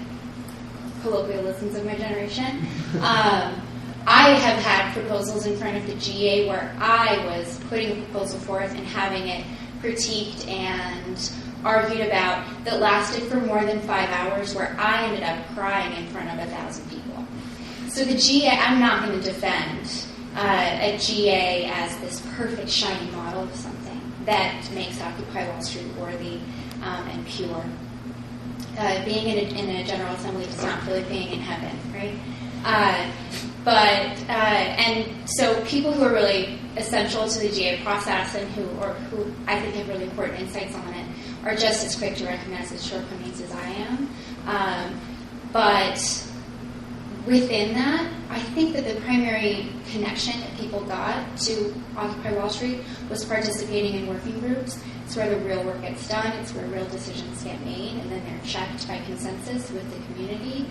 colloquialisms of my generation. I have had proposals in front of the GA where I was putting the proposal forth and having it critiqued and argued about that lasted for more than 5 hours, where I ended up crying in front of 1,000 people. So the GA, I'm not going to defend a GA as this perfect shiny model of something that makes Occupy Wall Street worthy and pure. Being in a General Assembly is not really being in heaven, right? And so people who are really essential to the GA process and who I think have really important insights on it are just as quick to recognize its shortcomings as I am. But within that, I think that the primary connection that people got to Occupy Wall Street was participating in working groups. It's where the real work gets done. It's where real decisions get made, and then they're checked by consensus with the community.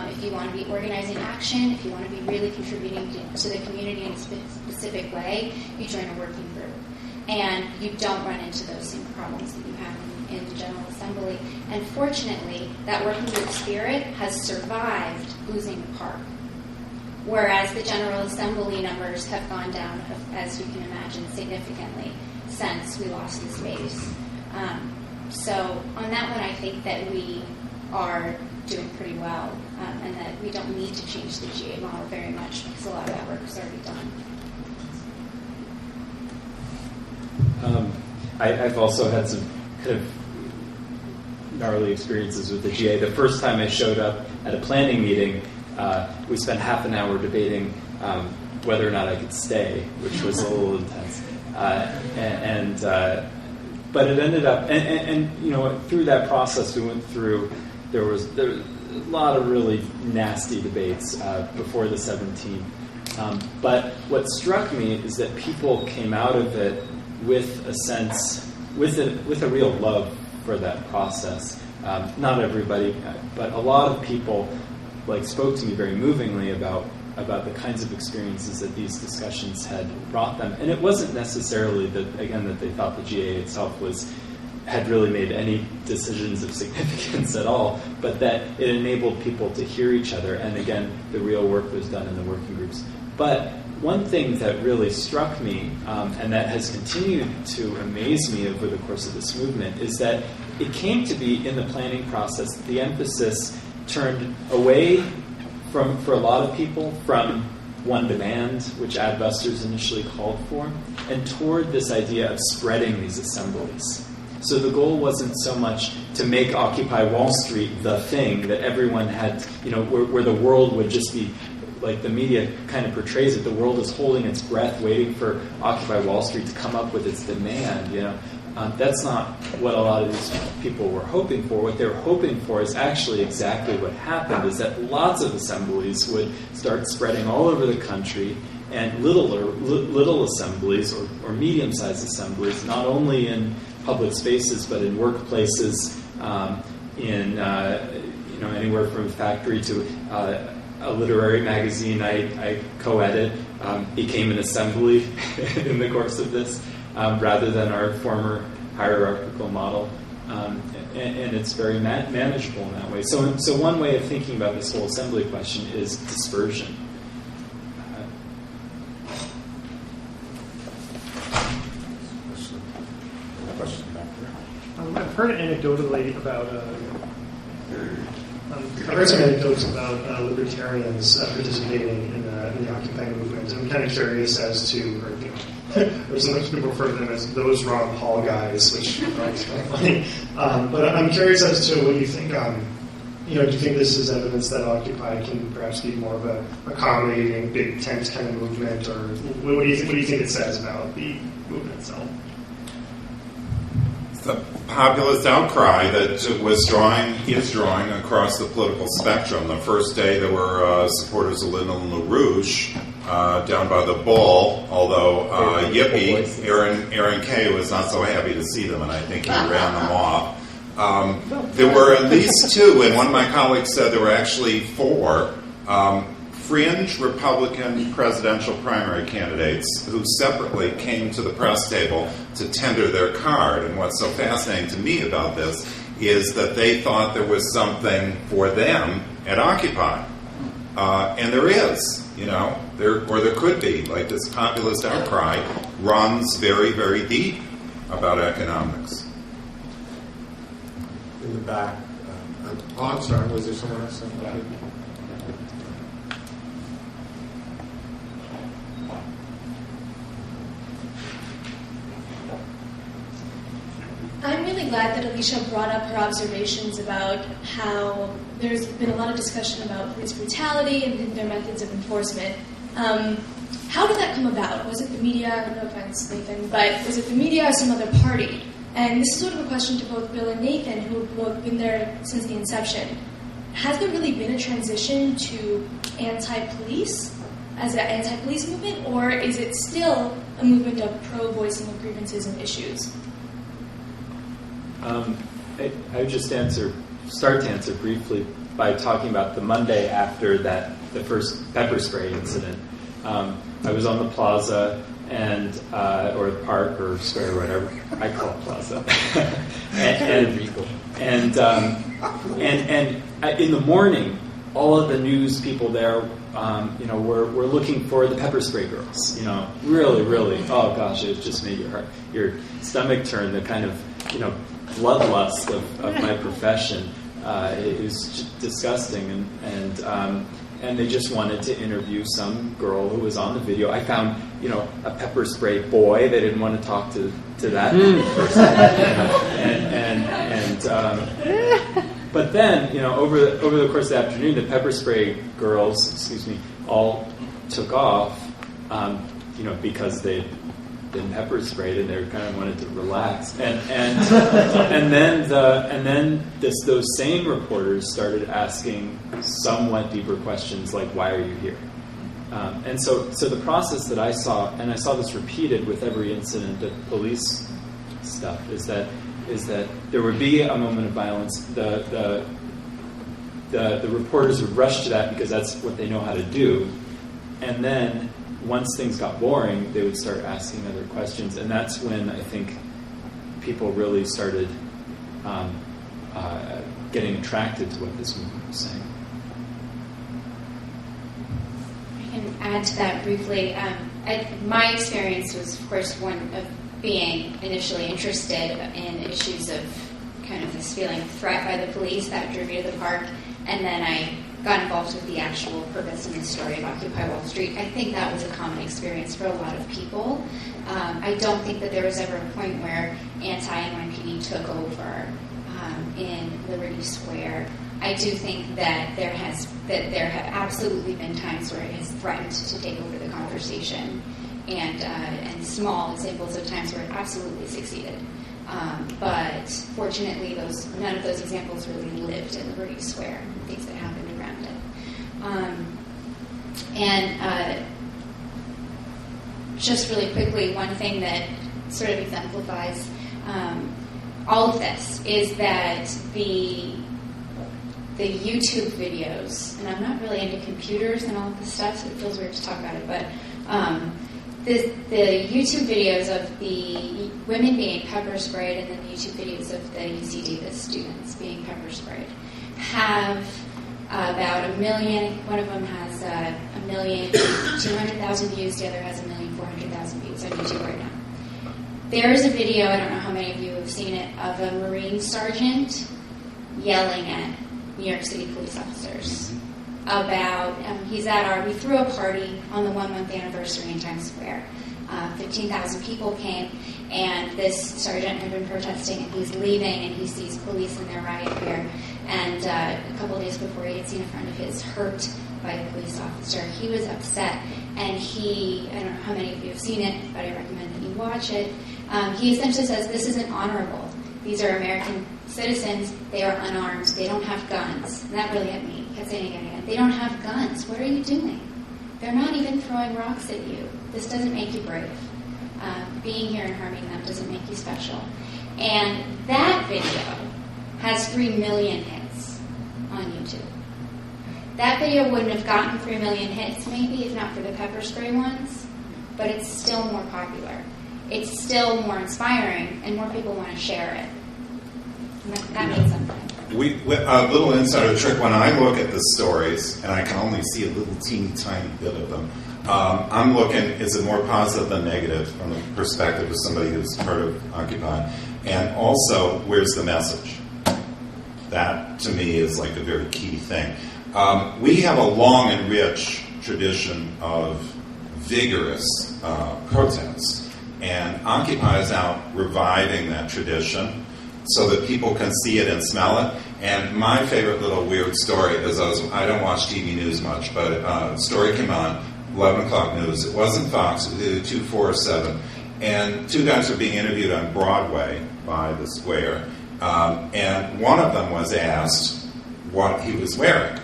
If you want to be organizing action, if you want to be really contributing to the community in a specific way, you join a working group. And you don't run into those same problems that you have in the General Assembly. And fortunately, that working group spirit has survived losing the park. Whereas the General Assembly numbers have gone down, as you can imagine, significantly since we lost the space. So on that one, I think that we are doing pretty well, and that we don't need to change the GA model very much because a lot of that work is already done. I've also had some kind of gnarly experiences with the GA. The first time I showed up at a planning meeting, we spent half an hour debating whether or not I could stay, which was a little intense. But it ended up, and you know, through that process we went through, there was a lot of really nasty debates before the 17th. But what struck me is that people came out of it with a sense, with a real love for that process. Not everybody, but a lot of people spoke to me very movingly about the kinds of experiences that these discussions had brought them. And it wasn't necessarily that they thought the GA itself had really made any decisions of significance at all, but that it enabled people to hear each other. And again, the real work was done in the working groups. But one thing that really struck me, and that has continued to amaze me over the course of this movement, is that it came to be in the planning process, the emphasis turned away from, for a lot of people, from one demand, which Adbusters initially called for, and toward this idea of spreading these assemblies. So the goal wasn't so much to make Occupy Wall Street the thing that everyone had, where the world would just be, like the media kind of portrays it, the world is holding its breath, waiting for Occupy Wall Street to come up with its demand, That's not what a lot of these people were hoping for. What they were hoping for is actually exactly what happened, is that lots of assemblies would start spreading all over the country, and little assemblies or medium-sized assemblies, not only in public spaces but in workplaces, anywhere from a factory to a literary magazine I co-edit became an assembly in the course of this. Rather than our former hierarchical model, and it's very manageable in that way. So one way of thinking about this whole assembly question is dispersion. I've heard anecdotally about. I've heard some anecdotes about libertarians participating in the Occupy movement. I'm kind of curious as to, there's some people refer to them as those Ron Paul guys, which is kind of funny. But I'm curious as to what you think. Do you think this is evidence that Occupy can perhaps be more of a accommodating, big tent kind of movement, or what do you think it says about the movement itself? The populist outcry that is drawing across the political spectrum. The first day there were supporters of Lyndon LaRouche down by the Bull, although Yippee, Aaron Kay was not so happy to see them, and I think he ran them off. There were at least two, and one of my colleagues said there were actually four fringe Republican presidential primary candidates who separately came to the press table to tender their card. And what's so fascinating to me about this is that they thought there was something for them at Occupy. And there is, there could be. Like, this populist outcry runs very, very deep about economics. In the back. I'm sorry, was there someone else? I'm really glad that Alicia brought up her observations about how there's been a lot of discussion about police brutality and their methods of enforcement. How did that come about? Was it the media? No offense, Nathan, but was it the media or some other party? And this is sort of a question to both Bill and Nathan, who have both been there since the inception. Has there really been a transition to anti-police as an anti-police movement, or is it still a movement of pro-voicing of grievances and issues? I would just start to answer briefly by talking about the Monday after the first pepper spray incident. I was on the plaza or the park or square or whatever. I call it plaza. and in the morning, all of the news people there, were looking for the pepper spray girls. Really, oh gosh, it just made your stomach turn. The kind of, bloodlust of my profession. It was disgusting, and they just wanted to interview some girl who was on the video. I found, a pepper spray boy. They didn't want to talk to that person. But then, over the course of the afternoon, the pepper spray girls, all took off, because they'd been pepper sprayed and they kind of wanted to relax. And then those same reporters started asking somewhat deeper questions like, "Why are you here?" And so the process that I saw, and I saw this repeated with every incident of police stuff, is that there would be a moment of violence. The reporters would rush to that because that's what they know how to do, and then once things got boring, they would start asking other questions, and that's when I think people really started getting attracted to what this movement was saying. I can add to that briefly. My experience was, of course, one of being initially interested in issues of kind of this feeling of threat by the police that drew me to the park, and then I got involved with the actual purpose and the story of Occupy Wall Street. I think that was a common experience for a lot of people. I don't think that there was ever a point where anti-NYPD took over in Liberty Square. I do think that there have absolutely been times where it has threatened to take over the conversation, and small examples of times where it absolutely succeeded. But fortunately, none of those examples really lived in Liberty Square, things that happened around it. Just really quickly, one thing that sort of exemplifies all of this is that the YouTube videos, and I'm not really into computers and all of this stuff, so it feels weird to talk about it, but the YouTube videos of the women being pepper sprayed and then the YouTube videos of the UC Davis students being pepper sprayed have about 1 million. One of them has 1,200,000 views. The other has 1,400,000 views on YouTube right now. There is a video, I don't know how many of you have seen it, of a Marine sergeant yelling at New York City police officers about, we threw a party on the 1-month anniversary in Times Square. 15,000 people came, and this sergeant had been protesting, and he's leaving, and he sees police in their riot gear. And a couple of days before, he had seen a friend of his hurt by a police officer. He was upset, and I don't know how many of you have seen it, but I recommend that you watch it. He essentially says, this isn't honorable. These are American citizens. They are unarmed. They don't have guns. And that really hit me. He kept saying it again. They don't have guns. What are you doing? They're not even throwing rocks at you. This doesn't make you brave. Being here and harming them doesn't make you special. And that video has 3 million hits on YouTube. That video wouldn't have gotten 3 million hits, maybe, if not for the pepper spray ones, but it's still more popular. It's still more inspiring, and more people want to share it. And that means something. A little insider trick, when I look at the stories, and I can only see a little teeny tiny bit of them, I'm looking, is it more positive than negative from the perspective of somebody who's part of Occupy? And also, where's the message? That, to me, is like a very key thing. We have a long and rich tradition of vigorous protests, and Occupy is out reviving that tradition so that people can see it and smell it. And my favorite little weird story is I don't watch TV news much, but a story came on, 11 o'clock news. It wasn't Fox, it was either 2, 4, or 7. And 2 guys were being interviewed on Broadway by the Square. And one of them was asked what he was wearing.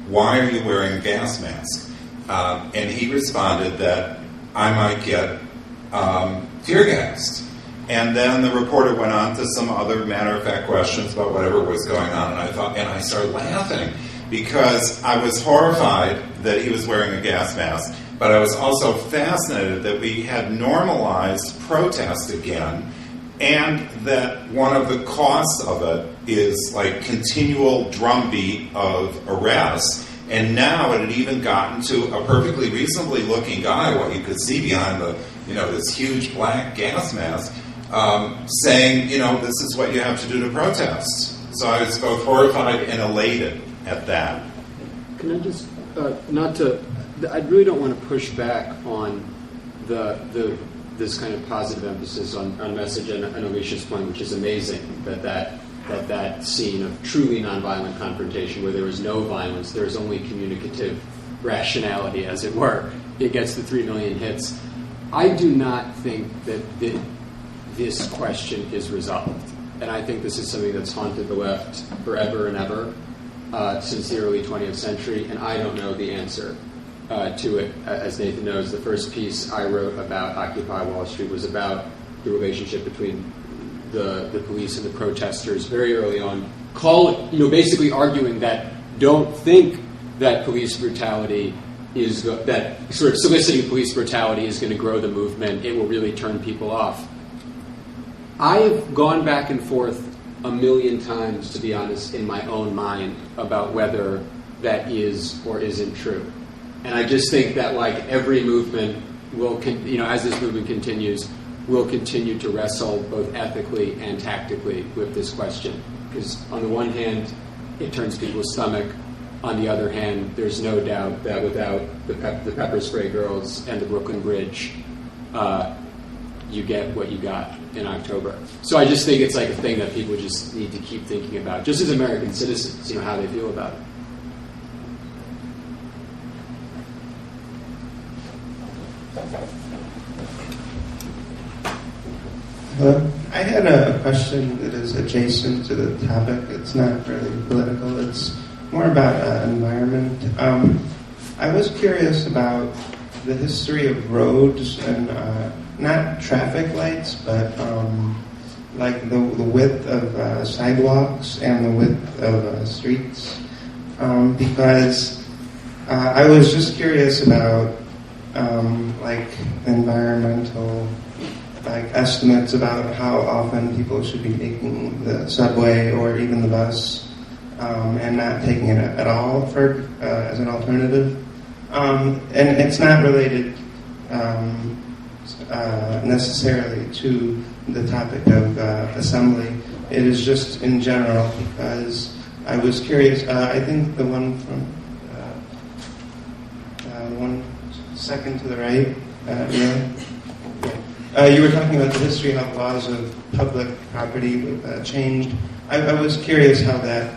Why are you wearing a gas mask? And he responded that I might get tear gassed. And then the reporter went on to some other matter-of-fact questions about whatever was going on, and I started laughing because I was horrified that he was wearing a gas mask, but I was also fascinated that we had normalized protest again, and that one of the costs of it is like continual drumbeat of arrests. And now it had even gotten to a perfectly reasonably looking guy, what you could see behind the, this huge black gas mask, saying, this is what you have to do to protest. So I was both horrified and elated at that. Can I just, I really don't want to push back on this kind of positive emphasis on message and Alicia's point, which is amazing, that scene of truly nonviolent confrontation where there is no violence, there is only communicative rationality, as it were. It gets the 3 million hits. I do not think that this question is resolved. And I think this is something that's haunted the left forever and ever since the early 20th century, and I don't know the answer to it. As Nathan knows, the first piece I wrote about Occupy Wall Street was about the relationship between the police and the protesters very early on, basically arguing that don't think that police brutality is that sort of soliciting police brutality is going to grow the movement. It will really turn people off. I've gone back and forth a million times, to be honest, in my own mind about whether that is or isn't true. And I just think that, like every movement will, as this movement continues, will continue to wrestle both ethically and tactically with this question. Because on the one hand, it turns people's stomach. On the other hand, there's no doubt that without the pepper spray girls and the Brooklyn Bridge, you get what you got in October. So I just think it's like a thing that people just need to keep thinking about, just as American citizens, how they feel about it. I had a question that is adjacent to the topic. It's not really political. It's more about environment. I was curious about the history of roads and not traffic lights, but like the width of sidewalks and the width of streets, because I was just curious about like environmental estimates about how often people should be taking the subway or even the bus and not taking it at all for as an alternative. And it's not related necessarily to the topic of assembly. It is just in general, because I was curious. I think the one from one second to the right, you were talking about the history of laws of public property changed. I was curious how that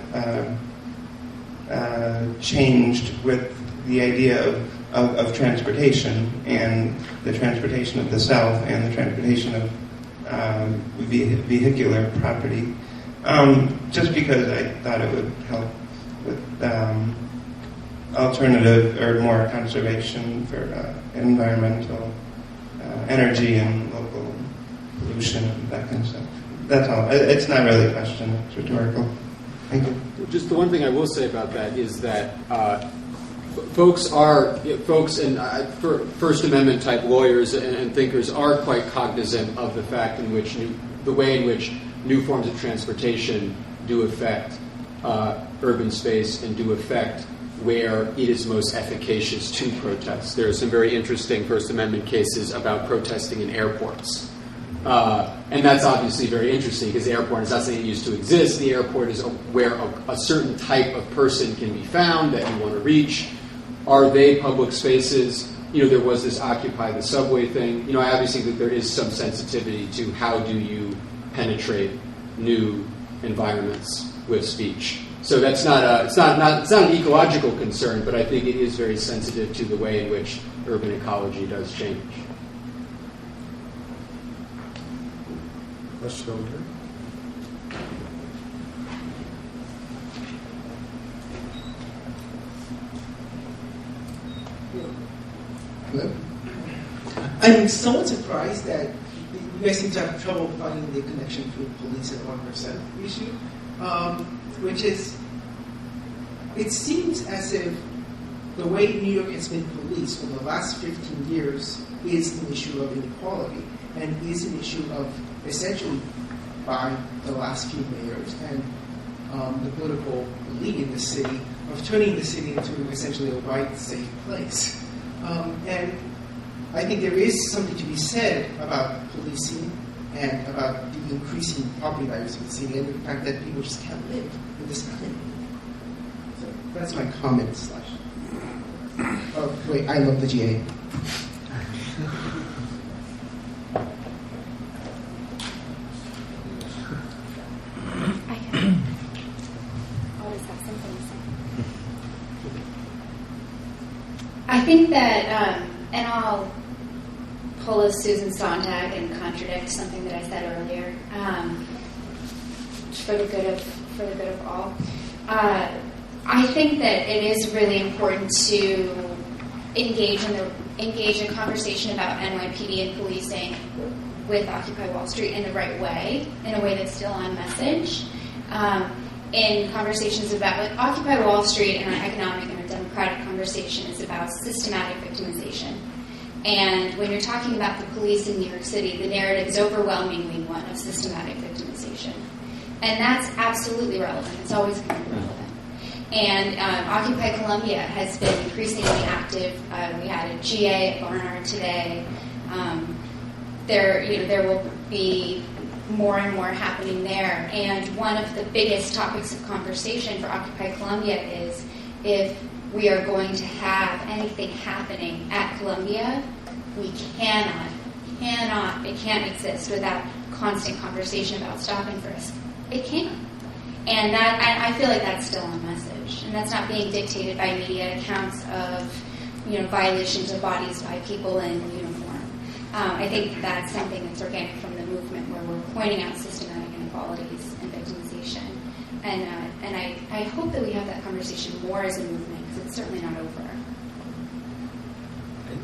changed with the idea of transportation and the transportation of the South and the transportation of vehicular property. Just because I thought it would help with alternative or more conservation for environmental energy and local pollution and that kind of stuff. That's all. It's not really a question. It's rhetorical. Thank you. Just the one thing I will say about that is that folks and First Amendment type lawyers and thinkers are quite cognizant of the fact in which the way in which new forms of transportation do affect urban space and do affect where it is most efficacious to protest. There are some very interesting First Amendment cases about protesting in airports. And that's obviously very interesting because the airport is not something that used to exist. The airport is where a certain type of person can be found that you want to reach. Are they public spaces? There was this Occupy the Subway thing. I obviously think that there is some sensitivity to how do you penetrate new environments with speech. So that's it's not an ecological concern, but I think it is very sensitive to the way in which urban ecology does change. Let's go here. Hello. I'm somewhat surprised that you guys seem to have trouble finding the connection between police and 1% issue, which is, it seems as if the way New York has been policed for the last 15 years is an issue of inequality and is an issue of essentially by the last few mayors and the political elite in the city of turning the city into essentially a white, safe place. And I think there is something to be said about policing and about the increasing property values of the city and the fact that people just can't live in this climate. So that's my comment slash. Oh, wait, I love the GA. I think that, and I'll pull a Susan Sontag and contradict something that I said earlier, for the good of all. I think that it is really important to engage in conversation about NYPD and policing with Occupy Wall Street in the right way, in a way that's still on message. In conversations about, like, Occupy Wall Street and our economic and our democratic conversation is about systematic victimization. And when you're talking about the police in New York City, the narrative is overwhelmingly one of systematic victimization. And that's absolutely relevant. It's always going to be relevant. And Occupy Columbia has been increasingly active. We had a GA at Barnard today. There will be more and more happening there. And one of the biggest topics of conversation for Occupy Columbia is if we are going to have anything happening at Columbia, we it can't exist without constant conversation about stop and frisk. It can't. And that I feel like that's still on message. And that's not being dictated by media accounts of, violations of bodies by people in uniform. I think that's something that's organic from the movement, where we're pointing out systematic inequalities and victimization. And I hope that we have that conversation more as a movement, because it's certainly not over.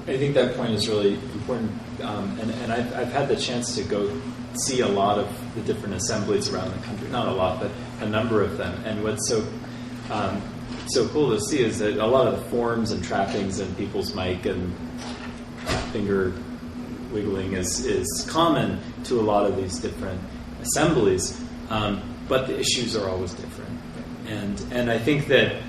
I think that point is really important, and I've had the chance to go see a lot of the different assemblies around the country. Not a lot, but a number of them. And what's so cool to see is that a lot of the forms and trappings and people's mic and finger wiggling is common to a lot of these different assemblies, but the issues are always different. And I think that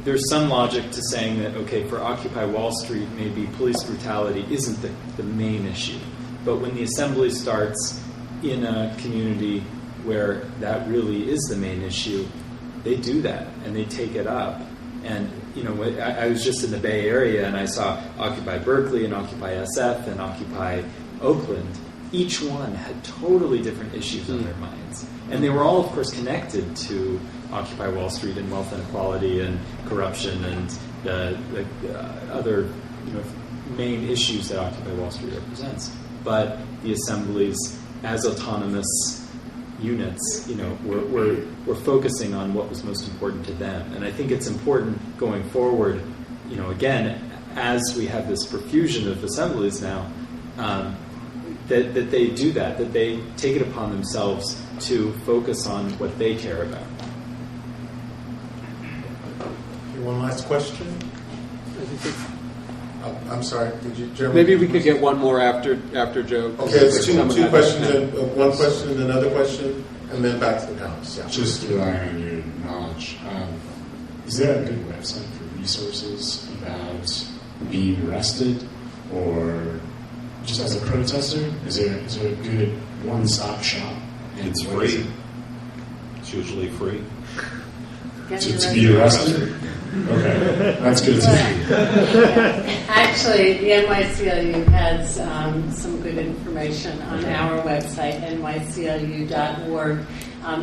there's some logic to saying that, okay, for Occupy Wall Street, maybe police brutality isn't the main issue. But when the assembly starts in a community where that really is the main issue, they do that and they take it up. And I was just in the Bay Area and I saw Occupy Berkeley and Occupy SF and Occupy Oakland. Each one had totally different issues on their minds. And they were all, of course, connected to Occupy Wall Street and wealth inequality and corruption and the other main issues that Occupy Wall Street represents. But the assemblies, as autonomous units, we're focusing on what was most important to them. And I think it's important going forward, again, as we have this profusion of assemblies now, that they do that they take it upon themselves to focus on what they care about. One last question? I'm sorry, did you, Jeremy? Maybe we could get one more after Joe. Okay, it's two questions, and one question and another question, and then back to the panelists. Yeah. Just relying on your knowledge, is there a good website for resources about being arrested, or just as a protester? Is there a good one-stop shop? It's free. It's usually free. To be arrested? Okay, that's good to see. Actually, the NYCLU has some good information on our website, nyclu.org.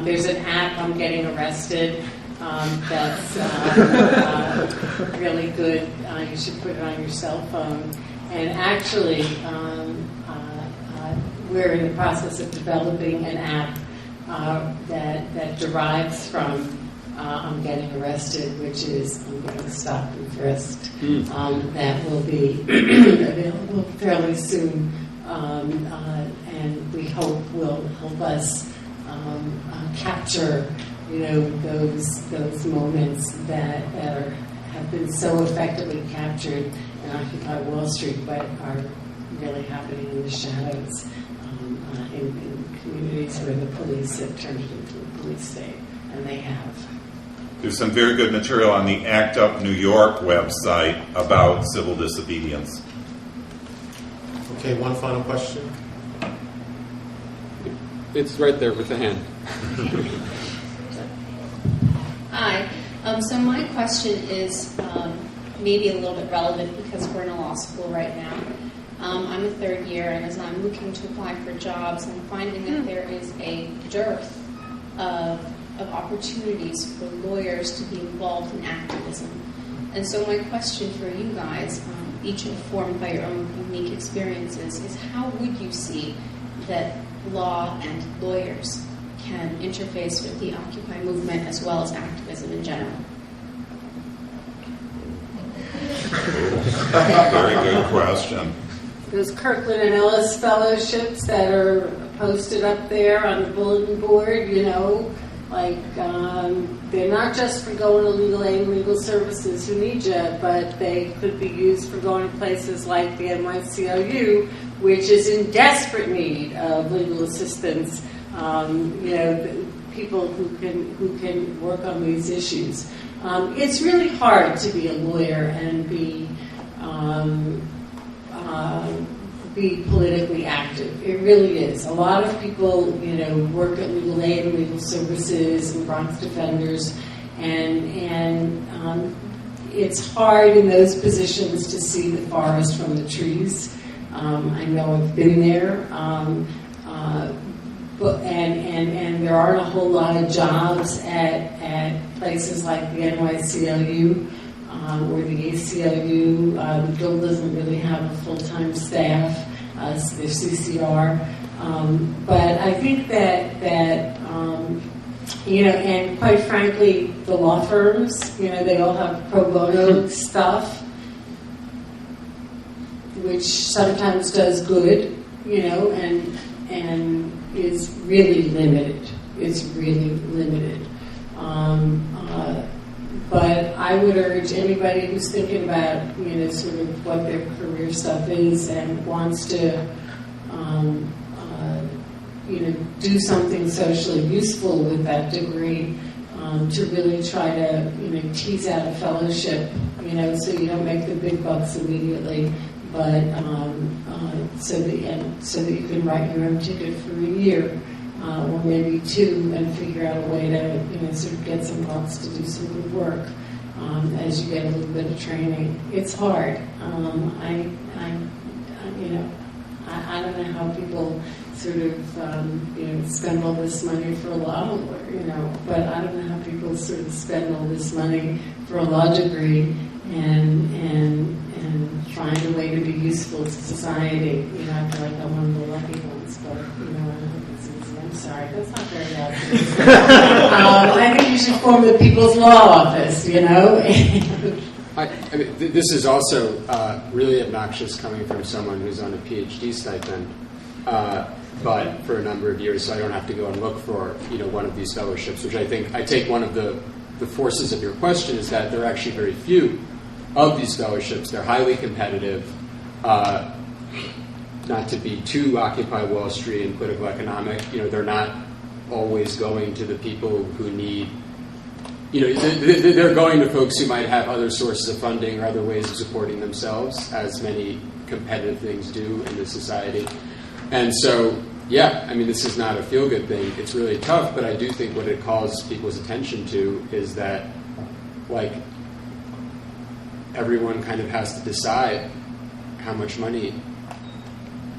There's an app, I'm Getting Arrested, that's really good. You should put it on your cell phone. And actually, we're in the process of developing an app that derives from I'm Getting Arrested, which is I'm Getting Stopped and Frisked. That will be available fairly soon, and we hope will help us capture, those moments that have been so effectively captured in Occupy Wall Street, but are really happening in the shadows in communities where the police have turned it into a police state, and they have. There's some very good material on the ACT UP New York website about civil disobedience. Okay, one final question. It's right there with the hand. Hi. So my question is maybe a little bit relevant because we're in a law school right now. I'm a third year, and as I'm looking to apply for jobs, I'm finding that there is a dearth of opportunities for lawyers to be involved in activism. And so my question for you guys, each informed by your own unique experiences, is how would you see that law and lawyers can interface with the Occupy movement as well as activism in general? Very good question. Those Kirkland and Ellis fellowships that are posted up there on the bulletin board, they're not just for going to legal aid and legal services who need you, but they could be used for going to places like the NYCLU, which is in desperate need of legal assistance. People who can work on these issues. It's really hard to be a lawyer and be politically active. It really is. A lot of people, work at legal aid and legal services and Bronx Defenders, and it's hard in those positions to see the forest from the trees. I know I've been there. And there aren't a whole lot of jobs at places like the NYCLU or the ACLU. The Guild doesn't really have a full-time staff, their CCR. But I think that and quite frankly, the law firms, they all have pro bono stuff, which sometimes does good, and is really limited. It's really limited. But I would urge anybody who's thinking about, sort of what their career stuff is and wants to, do something socially useful with that degree, to really try to, tease out a fellowship, so you don't make the big bucks immediately, but so that you can write your own ticket for a year or maybe two, and figure out a way to sort of get some bucks to do some good work as you get a little bit of training. It's hard. I don't know how people sort of spend all this money for a law, but I don't know how people sort of spend all this money for a law degree and find a way to be useful to society. I feel like I'm one of the lucky ones, but I don't think it's easy. I'm sorry, that's not very obvious. I think you should form the People's Law Office, I mean, this is also really obnoxious coming from someone who's on a Ph.D. stipend, but for a number of years, so I don't have to go and look for one of these fellowships, which I take one of the forces of your question is that there are actually very few of these fellowships. They're highly competitive. Not to be too Occupy Wall Street and political economic, they're not always going to the people who need, they're going to folks who might have other sources of funding or other ways of supporting themselves, as many competitive things do in this society. And so, this is not a feel-good thing. It's really tough, but I do think what it calls people's attention to is that, everyone kind of has to decide how much money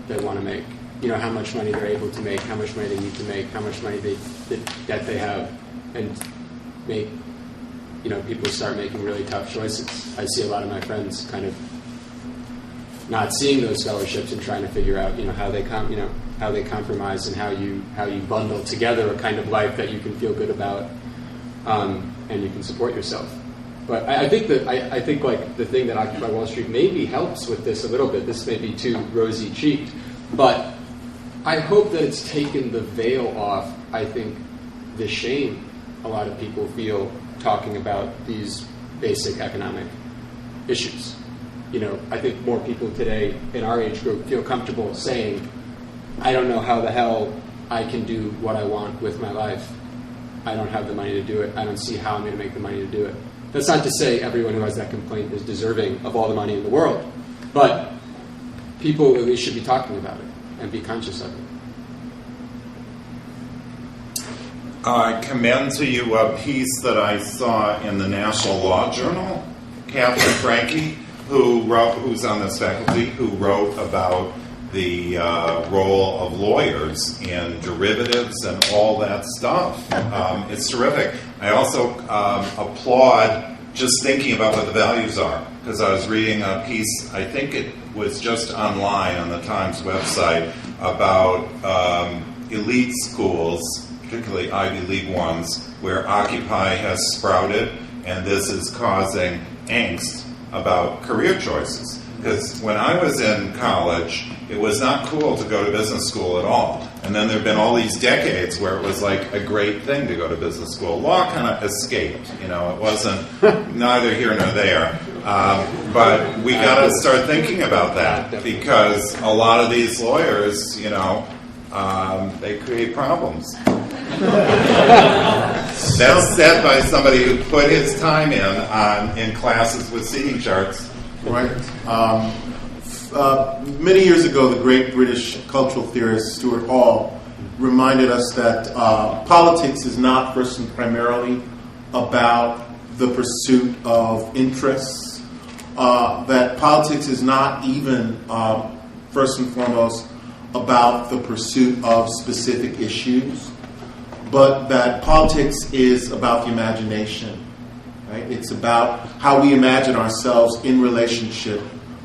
they want to make. How much money they're able to make, how much money they need to make, how much money that they have, and make. People start making really tough choices. I see a lot of my friends kind of not seeing those fellowships and trying to figure out, how they compromise and how you bundle together a kind of life that you can feel good about, and you can support yourself. But I think the thing that Occupy Wall Street maybe helps with this a little bit. This may be too rosy-cheeked, but I hope that it's taken the veil off. I think the shame a lot of people feel talking about these basic economic issues. I think more people today in our age group feel comfortable saying, I don't know how the hell I can do what I want with my life. I don't have the money to do it. I don't see how I'm going to make the money to do it. That's not to say everyone who has that complaint is deserving of all the money in the world, but people at least should be talking about it and be conscious of it. I commend to you a piece that I saw in the National Law Journal. Catherine Franke, who's on this faculty, who wrote about the role of lawyers in derivatives and all that stuff. It's terrific. I also applaud just thinking about what the values are, because I was reading a piece, I think it was just online on the Times website, about elite schools, particularly Ivy League ones, where Occupy has sprouted, and this is causing angst about career choices. Because when I was in college, it was not cool to go to business school at all. And then there have been all these decades where it was like a great thing to go to business school. Law kind of escaped, it wasn't neither here nor there. But we got to start thinking about that, because a lot of these lawyers, they create problems. That's said by somebody who put his time in classes with seating charts. Right. Many years ago, the great British cultural theorist Stuart Hall reminded us that politics is not first and primarily about the pursuit of interests, that politics is not even first and foremost about the pursuit of specific issues, but that politics is about the imagination. Right? It's about how we imagine ourselves in relationship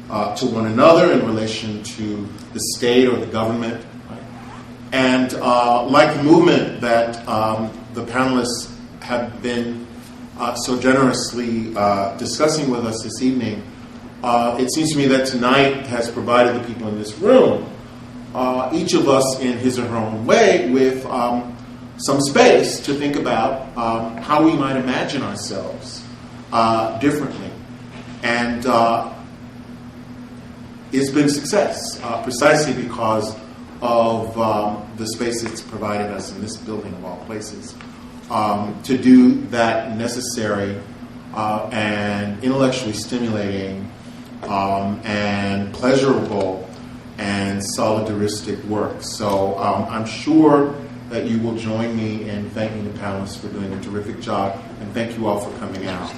to one another, in relation to the state or the government. Right? And like the movement that the panelists have been so generously discussing with us this evening, it seems to me that tonight has provided the people in this room, each of us in his or her own way, with some space to think about how we might imagine ourselves differently. And it's been a success precisely because of the space it's provided us in this building of all places to do that necessary and intellectually stimulating and pleasurable and solidaristic work. So I'm sure that you will join me in thanking the panelists for doing a terrific job, and thank you all for coming out.